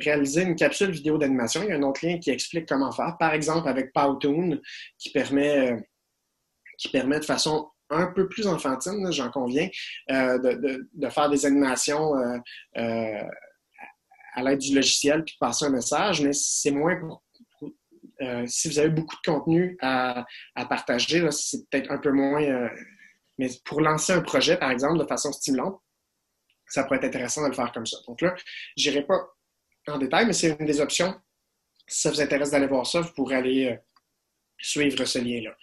une capsule vidéo d'animation. Il y a un autre lien qui explique comment faire. Par exemple, avec Powtoon, qui permet de façon un peu plus enfantine, j'en conviens, de faire des animations à l'aide du logiciel puis de passer un message, mais c'est moins si vous avez beaucoup de contenu à partager, là, c'est peut-être un peu moins... mais pour lancer un projet, par exemple, de façon stimulante, ça pourrait être intéressant de le faire comme ça. Donc là, je n'irai pas en détail, mais c'est une des options. Si ça vous intéresse d'aller voir ça, vous pourrez aller suivre ce lien-là.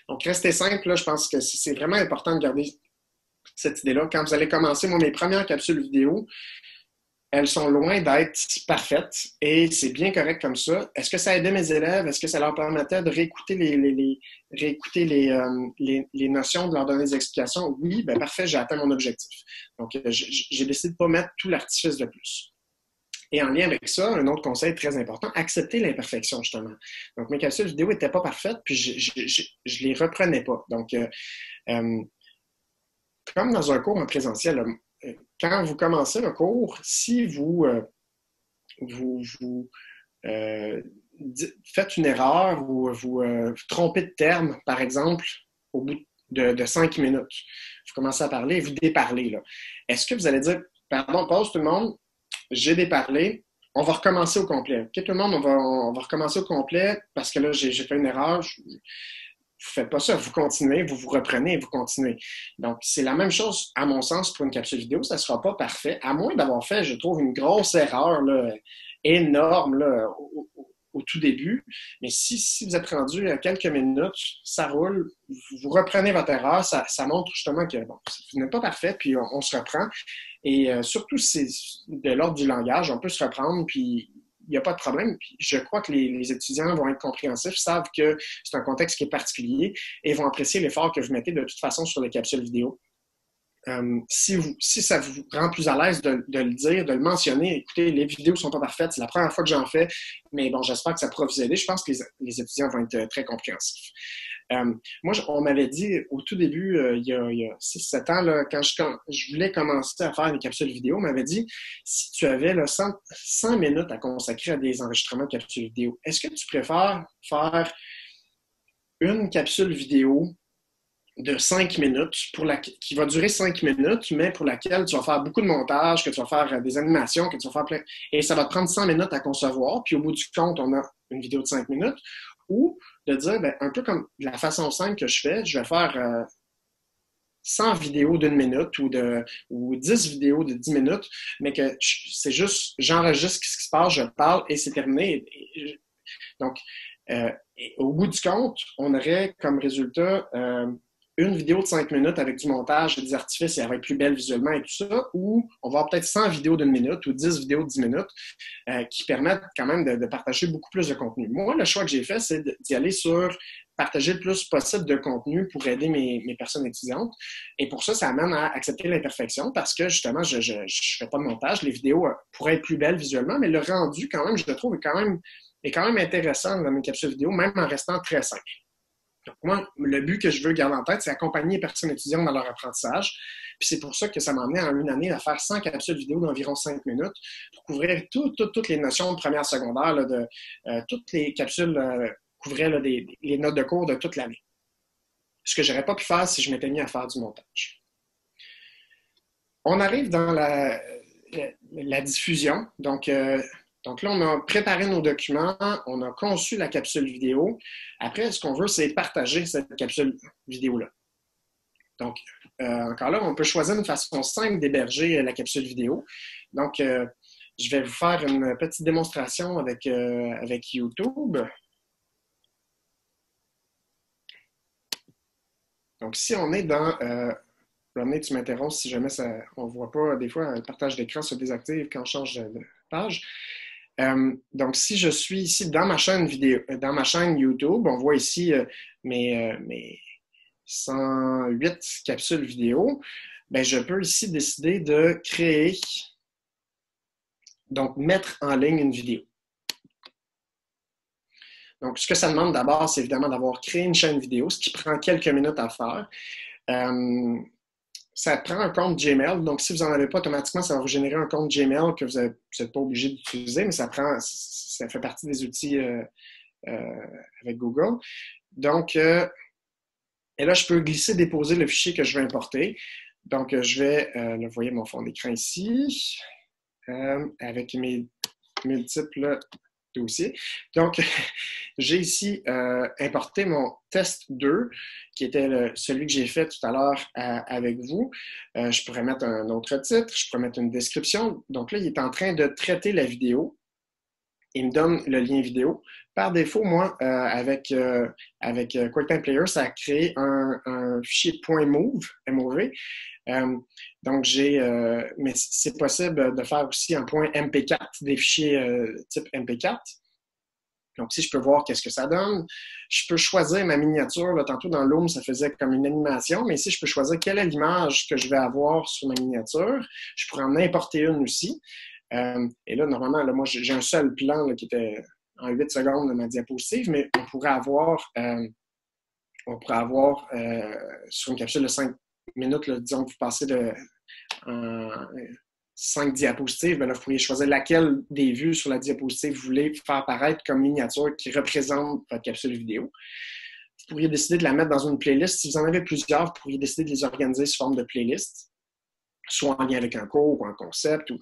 Donc, restez simple, là, je pense que c'est vraiment important de garder cette idée-là. Quand vous allez commencer, moi, mes premières capsules vidéo, elles sont loin d'être parfaites et c'est bien correct comme ça. Est-ce que ça aidait mes élèves? Est-ce que ça leur permettait de réécouter les notions, de leur donner des explications? Oui, bien parfait, j'ai atteint mon objectif. Donc, j'ai décidé de ne pas mettre tout l'artifice de plus. Et en lien avec ça, un autre conseil très important, accepter l'imperfection, justement. Donc, mes capsules vidéo n'étaient pas parfaites, puis je les reprenais pas. Donc, comme dans un cours en présentiel, là, quand vous commencez un cours, si vous faites une erreur ou vous trompez de terme, par exemple, au bout de 5 minutes, vous commencez à parler et vous déparlez. Est-ce que vous allez dire, pardon, pause tout le monde, j'ai déparlé, on va recommencer au complet. OK, tout le monde, on va recommencer au complet parce que là, j'ai fait une erreur. Vous ne faites pas ça, vous continuez, vous vous reprenez et vous continuez. Donc, c'est la même chose, à mon sens, pour une capsule vidéo. Ça ne sera pas parfait, à moins d'avoir fait, je trouve, une grosse erreur là, énorme là, au tout début. Mais si vous êtes rendu à quelques minutes, ça roule, vous reprenez votre erreur, ça montre justement que bon, vous n'êtes pas parfait, puis on se reprend. Et surtout, c'est de l'ordre du langage, on peut se reprendre, puis il n'y a pas de problème. Puis je crois que les étudiants vont être compréhensifs, savent que c'est un contexte qui est particulier et vont apprécier l'effort que vous mettez de toute façon sur les capsules vidéo. Si ça vous rend plus à l'aise de le dire, de le mentionner, écoutez, les vidéos ne sont pas parfaites, c'est la première fois que j'en fais, mais bon, j'espère que ça pourra vous aider. Je pense que les étudiants vont être très compréhensifs. Moi, on m'avait dit au tout début, il y a 6-7 ans, là, quand je voulais commencer à faire une capsule vidéo, on m'avait dit, si tu avais là, 100 minutes à consacrer à des enregistrements de capsules vidéo, est-ce que tu préfères faire une capsule vidéo de 5 minutes qui va durer 5 minutes, mais pour laquelle tu vas faire beaucoup de montage, que tu vas faire des animations, que tu vas faire plein... Et ça va te prendre 100 minutes à concevoir, puis au bout du compte, on a une vidéo de 5 minutes. Ou de dire, bien, un peu comme de la façon simple que je vais faire 100 vidéos d'1 minute ou 10 vidéos de 10 minutes, mais que c'est juste, j'enregistre ce qui se passe, je parle et c'est terminé. Donc, au bout du compte, on aurait comme résultat une vidéo de 5 minutes avec du montage et des artifices et elle va être plus belle visuellement et tout ça, ou on va avoir peut-être 100 vidéos d'1 minute ou 10 vidéos de 10 minutes qui permettent quand même de partager beaucoup plus de contenu. Moi, le choix que j'ai fait, c'est d'y aller sur partager le plus possible de contenu pour aider mes personnes étudiantes. Et pour ça, ça amène à accepter l'imperfection parce que justement, je ne fais pas de montage. Les vidéos pourraient être plus belles visuellement, mais le rendu, quand même, je le trouve, est quand même intéressant dans mes capsules vidéo, même en restant très simple. Donc, moi, le but que je veux garder en tête, c'est accompagner les personnes étudiantes dans leur apprentissage. Puis c'est pour ça que ça m'a amené en une année à faire 100 capsules vidéo d'environ 5 minutes pour couvrir toutes les notions de première secondaire, toutes les capsules couvraient les notes de cours de toute l'année. Ce que je n'aurais pas pu faire si je m'étais mis à faire du montage. On arrive dans la diffusion. Donc là, on a préparé nos documents, on a conçu la capsule vidéo. Après, ce qu'on veut, c'est partager cette capsule vidéo-là. Donc, encore là, on peut choisir une façon simple d'héberger la capsule vidéo. Donc, je vais vous faire une petite démonstration avec YouTube. Donc, si on est dans... tu m'interromps si jamais on ne voit pas, des fois, le partage d'écran se désactive quand on change de page. Donc, si je suis ici dans ma chaîne vidéo, dans ma chaîne YouTube, on voit ici mes 108 capsules vidéo. Bien, je peux ici décider de créer, donc mettre en ligne une vidéo. Donc, ce que ça demande d'abord, c'est évidemment d'avoir créé une chaîne vidéo, ce qui prend quelques minutes à faire. Ça prend un compte Gmail. Donc, si vous n'en avez pas, automatiquement, ça va vous générer un compte Gmail que vous n'êtes pas obligé d'utiliser, mais ça fait partie des outils avec Google. Donc, et là, je peux glisser, déposer le fichier que je veux importer. Donc, je vais, vous voyez mon fond d'écran ici, avec mes multiples dossiers. Donc, j'ai ici importé mon test 2, qui était celui que j'ai fait tout à l'heure avec vous. Je pourrais mettre un autre titre, je pourrais mettre une description. Donc là, il est en train de traiter la vidéo. Il me donne le lien vidéo. Par défaut, moi, avec QuickTime Player, ça a créé un fichier .mov, MOV. Donc, mais c'est possible de faire aussi un .mp4, des fichiers type MP4. Donc, si je peux voir qu'est-ce que ça donne, je peux choisir ma miniature. Là, tantôt, dans Loom, ça faisait comme une animation, mais ici, je peux choisir quelle est l'image que je vais avoir sur ma miniature. Je pourrais en importer une aussi. Et là, normalement, là, moi, j'ai un seul plan là, qui était en 8 secondes de ma diapositive, mais on pourrait avoir sur une capsule de 5 minutes, là, disons que vous passez de 5 diapositives, bien là, vous pourriez choisir laquelle des vues sur la diapositive vous voulez faire apparaître comme miniature qui représente votre capsule vidéo. Vous pourriez décider de la mettre dans une playlist. Si vous en avez plusieurs, vous pourriez décider de les organiser sous forme de playlist, soit en lien avec un cours ou un concept.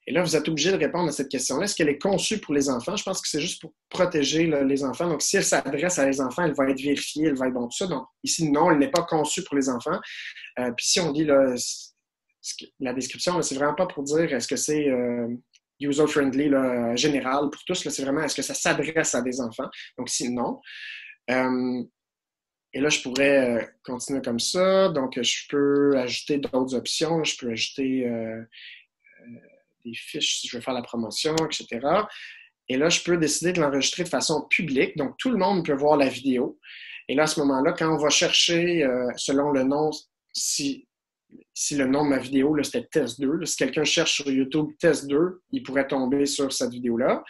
Et là, vous êtes obligé de répondre à cette question-là. Est-ce qu'elle est conçue pour les enfants? Je pense que c'est juste pour protéger là, les enfants. Donc, si elle s'adresse à les enfants, elle va être vérifiée, elle va être bon, tout ça. Donc, ici, non, elle n'est pas conçue pour les enfants. Puis si on dit là, la description, c'est vraiment pas pour dire est-ce que c'est user-friendly, général pour tous. C'est vraiment est-ce que ça s'adresse à des enfants? Donc, si non. Et là, je pourrais continuer comme ça. Donc, je peux ajouter d'autres options. Je peux ajouter des fiches si je veux faire la promotion, etc. Et là, je peux décider de l'enregistrer de façon publique. Donc, tout le monde peut voir la vidéo. Et là, à ce moment-là, quand on va chercher selon le nom, si le nom de ma vidéo, là, c'était Test 2, là, si quelqu'un cherche sur YouTube Test 2, il pourrait tomber sur cette vidéo-là.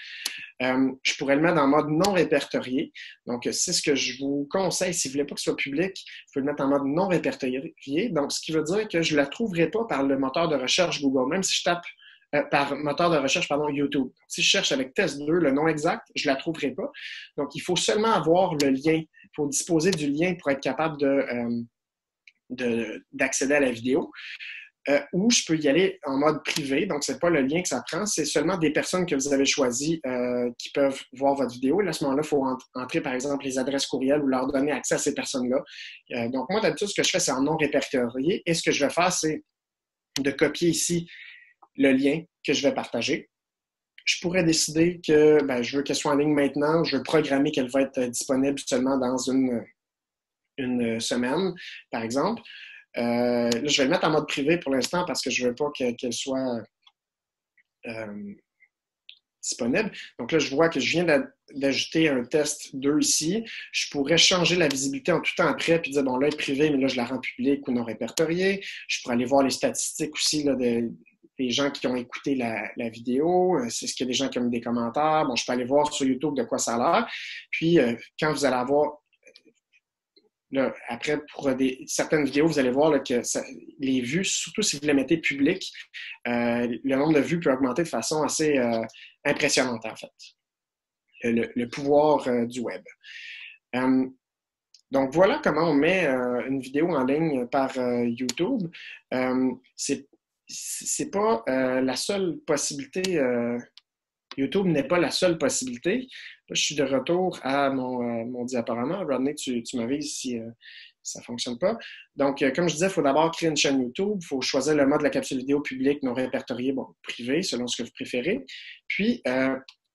Je pourrais le mettre en mode non répertorié. Donc, c'est ce que je vous conseille. Si vous ne voulez pas que ce soit public, vous pouvez le mettre en mode non répertorié. Donc, ce qui veut dire que je ne la trouverai pas par le moteur de recherche Google, même si je tape par moteur de recherche, YouTube. Si je cherche avec Test 2, le nom exact, je ne la trouverai pas. Donc, il faut seulement avoir le lien. Il faut disposer du lien pour être capable d'accéder à la vidéo. Ou je peux y aller en mode privé. Donc, ce n'est pas le lien que ça prend. C'est seulement des personnes que vous avez choisies qui peuvent voir votre vidéo. Et là, à ce moment-là, il faut entrer, par exemple, les adresses courriels ou leur donner accès à ces personnes-là. Donc, moi, d'habitude, ce que je fais, c'est en non répertorié. Et ce que je vais faire, c'est de copier ici le lien que je vais partager. Je pourrais décider que je veux qu'elle soit en ligne maintenant. Je veux programmer qu'elle va être disponible seulement dans une semaine, par exemple. Là, je vais le mettre en mode privé pour l'instant parce que je ne veux pas qu'elle soit disponible. Donc là, je vois que je viens d'ajouter un test 2 ici. Je pourrais changer la visibilité en tout temps après puis dire, bon, là, elle est privée, mais là, je la rends publique ou non répertoriée. Je pourrais aller voir les statistiques aussi là, des gens qui ont écouté la vidéo. C'est ce qu'il y a des gens qui ont mis des commentaires. Bon, je peux aller voir sur YouTube de quoi ça a l'air. Puis, quand vous allez avoir là, après, pour certaines vidéos, vous allez voir là, que les vues, surtout si vous les mettez publiques, le nombre de vues peut augmenter de façon assez impressionnante, en fait. Le pouvoir du web. Donc, voilà comment on met une vidéo en ligne par YouTube. C'est pas la seule possibilité. YouTube n'est pas la seule possibilité. Là, je suis de retour à mon diaporama. Rodney, tu m'avises si ça ne fonctionne pas. Donc, comme je disais, il faut d'abord créer une chaîne YouTube. Il faut choisir le mode de la capsule vidéo publique, non répertoriée, bon, privé, selon ce que vous préférez. Puis,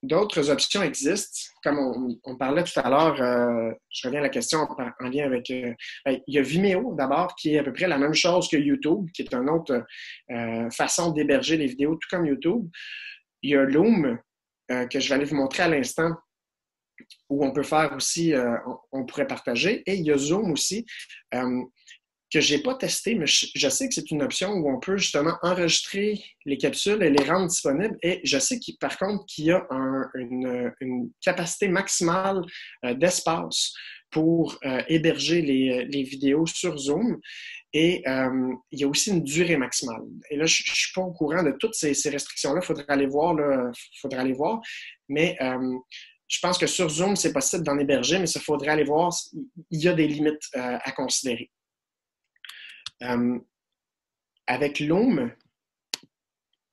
d'autres options existent. Comme on parlait tout à l'heure, je reviens à la question en lien avec... il y a Vimeo, d'abord, qui est à peu près la même chose que YouTube, qui est une autre façon d'héberger les vidéos, tout comme YouTube. Il y a Loom, que je vais aller vous montrer à l'instant, où on peut faire aussi, on pourrait partager. Et il y a Zoom aussi, que je n'ai pas testé, mais je sais que c'est une option où on peut justement enregistrer les capsules et les rendre disponibles. Et je sais par contre qu'il y a une capacité maximale d'espace pour héberger les vidéos sur Zoom. Et il y a aussi une durée maximale. Et là, je ne suis pas au courant de toutes ces restrictions-là. Il faudrait aller voir. Mais je pense que sur Zoom, c'est possible d'en héberger, mais il faudrait aller voir. Il y a des limites à considérer. Avec Loom,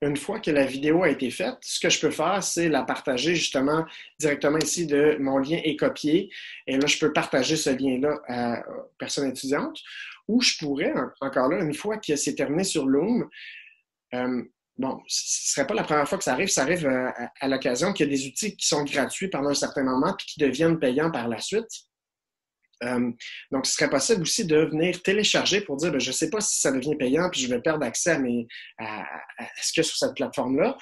une fois que la vidéo a été faite, ce que je peux faire, c'est la partager justement directement ici de mon lien est copié. Et là, je peux partager ce lien-là aux personnes étudiantes. Ou je pourrais, encore là, une fois que c'est terminé sur Loom, bon, ce ne serait pas la première fois que ça arrive à l'occasion qu'il y a des outils qui sont gratuits pendant un certain moment puis qui deviennent payants par la suite. Donc, ce serait possible aussi de venir télécharger pour dire, je ne sais pas si ça devient payant puis je vais perdre accès à ce qu'il y a sur cette plateforme-là.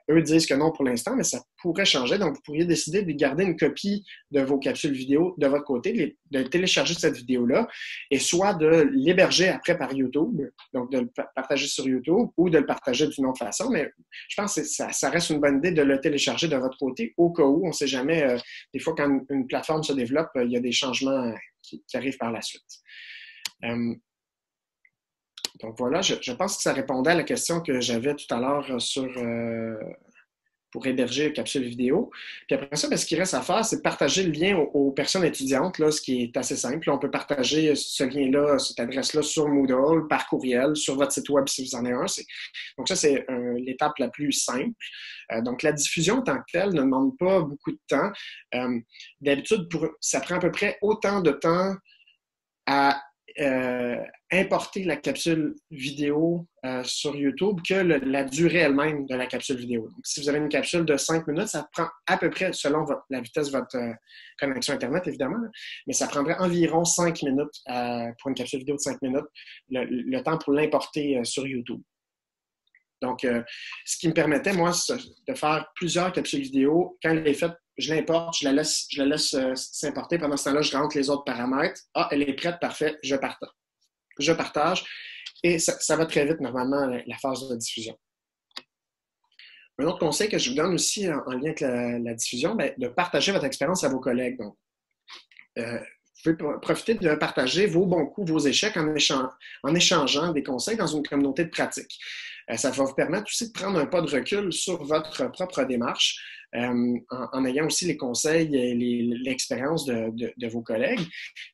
Eux disent que non pour l'instant, mais ça pourrait changer. Donc, vous pourriez décider de garder une copie de vos capsules vidéo de votre côté, de télécharger cette vidéo-là et soit de l'héberger après par YouTube, donc de le partager sur YouTube ou de le partager d'une autre façon. Mais je pense que ça reste une bonne idée de le télécharger de votre côté au cas où. On ne sait jamais. Des fois, quand une plateforme se développe, il y a des changements qui arrivent par la suite. Donc voilà, je pense que ça répondait à la question que j'avais tout à l'heure pour héberger une capsule vidéo. Puis après ça, ce qu'il reste à faire, c'est de partager le lien aux personnes étudiantes, là, ce qui est assez simple. On peut partager ce lien-là, cette adresse-là sur Moodle, par courriel, sur votre site web si vous en avez un. Donc ça, c'est l'étape la plus simple. Donc la diffusion en tant que telle ne demande pas beaucoup de temps. D'habitude, ça prend à peu près autant de temps à importer la capsule vidéo sur YouTube que la durée elle-même de la capsule vidéo. Donc, si vous avez une capsule de 5 minutes, ça prend à peu près, selon la vitesse de votre connexion Internet, évidemment, mais ça prendrait environ 5 minutes pour une capsule vidéo de 5 minutes, le temps pour l'importer sur YouTube. Donc, ce qui me permettait, moi, de faire plusieurs capsules vidéo. Quand elle est faite, je l'importe, je la laisse s'importer. Pendant ce temps-là, je rentre les autres paramètres. Ah, elle est prête, parfait, je partage. Et ça va très vite, normalement, la phase de diffusion. Un autre conseil que je vous donne aussi en lien avec la diffusion, de partager votre expérience à vos collègues. Donc, vous pouvez profiter de partager vos bons coups, vos échecs en échangeant des conseils dans une communauté de pratique. Ça va vous permettre aussi de prendre un pas de recul sur votre propre démarche en ayant aussi les conseils et l'expérience de vos collègues.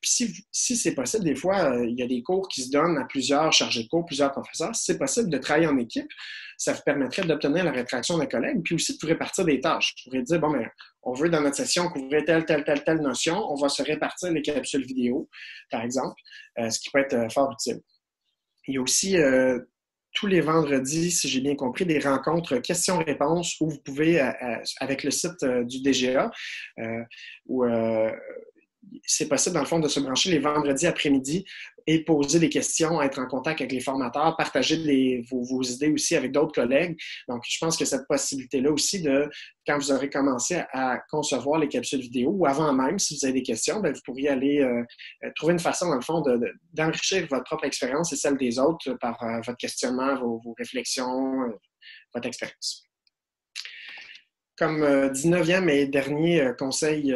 Puis si c'est possible, des fois, il y a des cours qui se donnent à plusieurs chargés de cours, plusieurs professeurs. Si c'est possible de travailler en équipe, ça vous permettrait d'obtenir la rétraction d'un collègue, puis aussi de vous répartir des tâches. Vous pourrez dire, bon, mais on veut dans notre session couvrir telle notion, on va se répartir les capsules vidéo, par exemple, ce qui peut être fort utile. Il y a aussi tous les vendredis, si j'ai bien compris, des rencontres questions-réponses où vous pouvez, avec le site du DGA, où c'est possible, dans le fond, de se brancher les vendredis après-midi et poser des questions, être en contact avec les formateurs, partager vos idées aussi avec d'autres collègues. Donc, je pense que cette possibilité-là aussi quand vous aurez commencé à concevoir les capsules vidéo ou avant même, si vous avez des questions, vous pourriez aller trouver une façon, dans le fond, d'enrichir votre propre expérience et celle des autres par votre questionnement, vos réflexions, votre expérience. Comme 19e et dernier conseil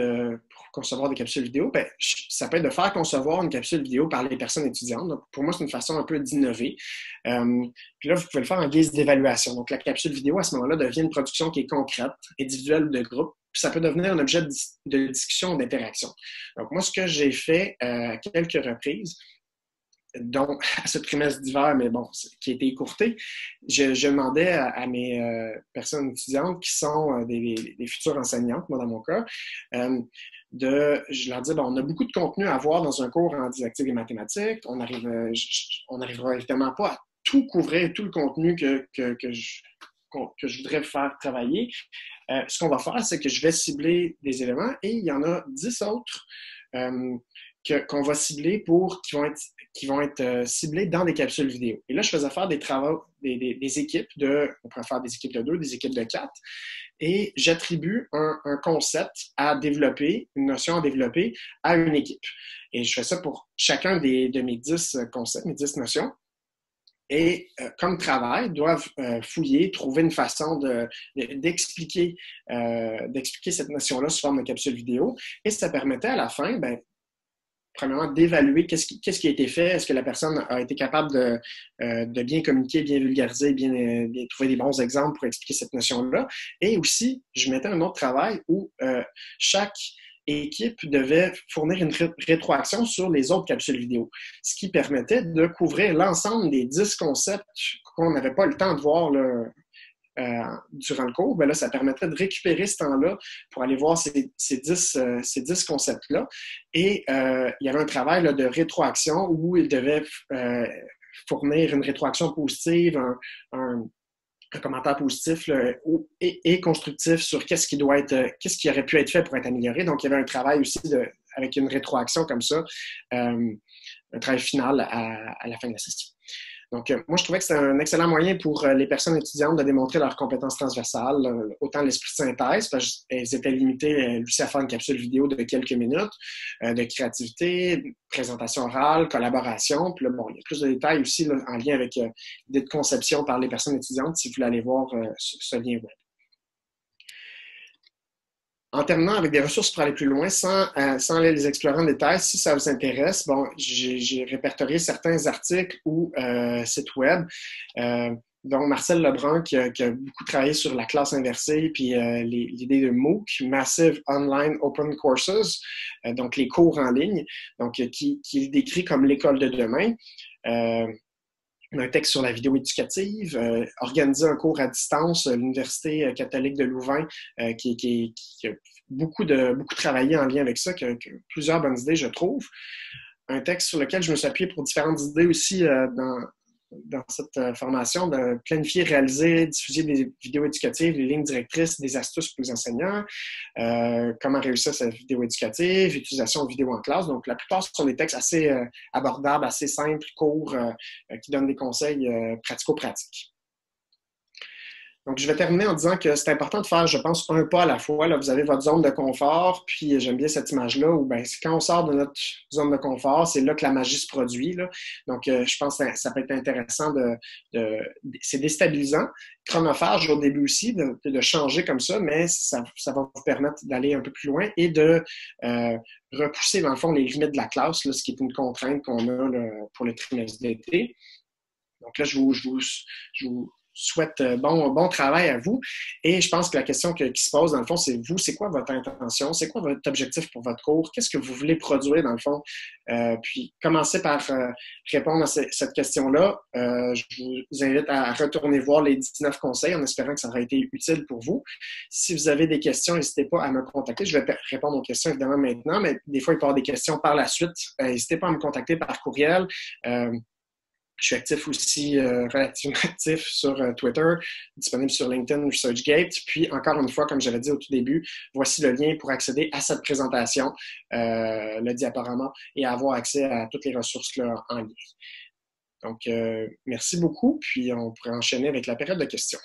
concevoir des capsules vidéo? Ben, ça peut être de faire concevoir une capsule vidéo par les personnes étudiantes. Donc, pour moi, c'est une façon un peu d'innover. Puis là, vous pouvez le faire en guise d'évaluation. Donc, la capsule vidéo, à ce moment-là, devient une production qui est concrète, individuelle ou de groupe. Puis ça peut devenir un objet de discussion ou d'interaction. Donc, moi, ce que j'ai fait à quelques reprises, dont à ce trimestre d'hiver, mais bon, qui a été écourté, je demandais à mes personnes étudiantes qui sont des futures enseignantes, moi dans mon cas, je leur dis, bon, on a beaucoup de contenu à voir dans un cours en didactique des mathématiques. On n'arrivera évidemment pas à tout couvrir, tout le contenu que je voudrais faire travailler. Ce qu'on va faire, c'est que je vais cibler des éléments et il y en a 10 autres qu'on va cibler qui vont être ciblés dans des capsules vidéo. Et là, je faisais faire des travaux, des équipes on pourrait faire des équipes de 2, des équipes de 4, et j'attribue un concept à développer, une notion à développer à une équipe. Et je fais ça pour chacun de mes 10 concepts, mes 10 notions. Et comme travail, doivent fouiller, trouver une façon d'expliquer cette notion-là sous forme de capsule vidéo. Et ça permettait à la fin, premièrement, d'évaluer qu'est-ce qui a été fait, est-ce que la personne a été capable de bien communiquer, bien vulgariser, bien trouver des bons exemples pour expliquer cette notion-là. Et aussi, je mettais un autre travail où chaque équipe devait fournir une rétroaction sur les autres capsules vidéo, ce qui permettait de couvrir l'ensemble des 10 concepts qu'on n'avait pas le temps de voir durant le cours. Là, ça permettrait de récupérer ce temps-là pour aller voir ces 10 concepts-là. Et il y avait un travail de rétroaction où il devait fournir une rétroaction positive, un commentaire positif et constructif sur qu'est-ce qui aurait pu être fait pour être amélioré. Donc, il y avait un travail aussi avec une rétroaction comme ça, un travail final à la fin de la session. Donc, moi, je trouvais que c'était un excellent moyen pour les personnes étudiantes de démontrer leurs compétences transversales, autant l'esprit de synthèse, parce qu'elles étaient limitées aussi à faire une capsule vidéo de quelques minutes, de créativité, présentation orale, collaboration. Puis là, bon, il y a plus de détails aussi là, en lien avec l'idée de conception par les personnes étudiantes, si vous voulez aller voir ce lien web. En terminant avec des ressources pour aller plus loin, sans aller les explorer en détail, si ça vous intéresse, bon, j'ai répertorié certains articles ou sites web, dont Marcel Lebrun qui a beaucoup travaillé sur la classe inversée puis l'idée de MOOC, Massive Online Open Courses, donc les cours en ligne, donc qui décrit comme l'école de demain. Un texte sur la vidéo éducative, organiser un cours à distance, l'Université catholique de Louvain, qui a beaucoup travaillé en lien avec ça, qui a plusieurs bonnes idées, je trouve. Un texte sur lequel je me suis appuyé pour différentes idées aussi dans cette formation, de planifier, réaliser, diffuser des vidéos éducatives, les lignes directrices, des astuces pour les enseignants, comment réussir cette vidéo éducative, utilisation de vidéos en classe. Donc, la plupart sont des textes assez abordables, assez simples, courts, qui donnent des conseils pratico-pratiques. Donc, je vais terminer en disant que c'est important de faire, je pense, un pas à la fois. Là, vous avez votre zone de confort, puis j'aime bien cette image-là où quand on sort de notre zone de confort, c'est là que la magie se produit. Là. Donc, je pense que ça peut être intéressant c'est déstabilisant, chronophage au début aussi, de changer comme ça, mais ça va vous permettre d'aller un peu plus loin et de repousser, dans le fond, les limites de la classe, là, ce qui est une contrainte qu'on a là, pour le trimestre d'été. Donc là, je vous souhaite bon travail à vous. Et je pense que la question qui se pose, dans le fond, c'est vous, c'est quoi votre intention? C'est quoi votre objectif pour votre cours? Qu'est-ce que vous voulez produire, dans le fond? Puis, commencez par répondre à cette question-là. Je vous invite à retourner voir les 19 conseils en espérant que ça aura été utile pour vous. Si vous avez des questions, n'hésitez pas à me contacter. Je vais répondre aux questions, évidemment, maintenant, mais des fois, il peut y avoir des questions par la suite. N'hésitez pas à me contacter par courriel. Je suis actif aussi, relativement actif sur Twitter, disponible sur LinkedIn, ResearchGate. Puis, encore une fois, comme j'avais dit au tout début, voici le lien pour accéder à cette présentation, le diaporama, et avoir accès à toutes les ressources là, en ligne. Donc, merci beaucoup. Puis, on pourrait enchaîner avec la période de questions.